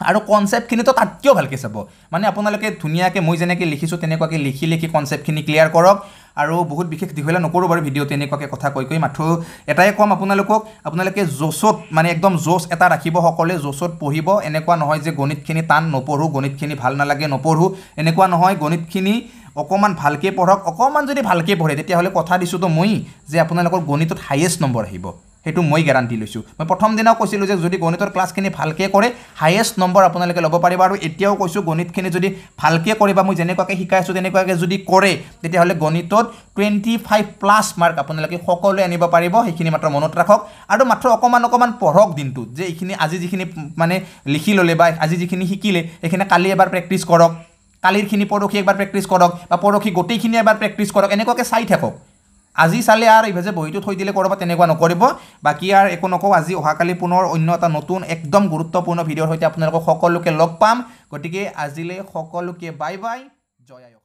আৰু কনচেপ্টখিনিতো তাতকৈও ভালকৈ চাব মানে আপোনালোকে ধুনীয়াকৈ মই যেনেকৈ লিখিছোঁ তেনেকুৱাকৈ লিখি কনচেপ্টখিনি ক্লিয়াৰ কৰক আৰু বহুত বিশেষ দীঘলীয়া নকৰোঁ বাৰু ভিডিঅ' তেনেকুৱাকৈ কথা কৈ মাথো এটাই ক'ম আপোনালোকে জোচত মানে একদম জোচ এটা ৰাখিব সকলোৱে জোচত পঢ়িব এনেকুৱা নহয় যে গণিতখিনি টান নপঢ়োঁ গণিতখিনি ভাল নালাগে নপঢ়োঁ এনেকুৱা নহয় গণিতখিনি অকণমান ভালকৈ পঢ়ক অকণমান যদি ভালকৈ পঢ়ে তেতিয়াহ'লে কথা দিছোঁতো মই যে আপোনালোকৰ গণিতত হাইয়েষ্ট নম্বৰ আহিব সেইটো মই গ্যাৰাণ্টি লৈছোঁ মই প্ৰথম দিনাও কৈছিলোঁ যে যদি গণিতৰ ক্লাছখিনি ভালকৈ কৰে হাইয়েষ্ট নম্বৰ আপোনালোকে ল'ব পাৰিব আৰু এতিয়াও কৈছোঁ গণিতখিনি যদি ভালকৈ কৰে বা মই যেনেকুৱাকৈ শিকাইছোঁ তেনেকুৱাকৈ যদি কৰে তেতিয়াহ'লে গণিতত 25+ মাৰ্ক আপোনালোকে সকলোৱে আনিব পাৰিব সেইখিনি মাত্ৰ মনত ৰাখক আৰু মাত্ৰ অকণমান পঢ়ক দিনটোত যে এইখিনি আজি যিখিনি মানে লিখি ল'লে বা আজি যিখিনি শিকিলে সেইখিনি কালি এবাৰ প্ৰেক্টিছ কৰক কালিৰখিনি পৰহি একবাৰ প্ৰেক্টিছ কৰক বা পৰহি গোটেইখিনি এবাৰ প্ৰেক্টিছ কৰক এনেকুৱাকৈ চাই থাকক আজি চালে আৰু এইভাগে বহিটো থৈ দিলে কৰবা তেনেকুৱা নকৰিব বাকি আৰু একো নকওঁ আজি অহাকালি পুনৰ অন্য এটা নতুন একদম গুৰুত্বপূৰ্ণ ভিডিঅ'ৰ সৈতে আপোনালোকক সকলোকে লগ পাম গতিকে আজিলৈ সকলোকে বাই বাই জয় আই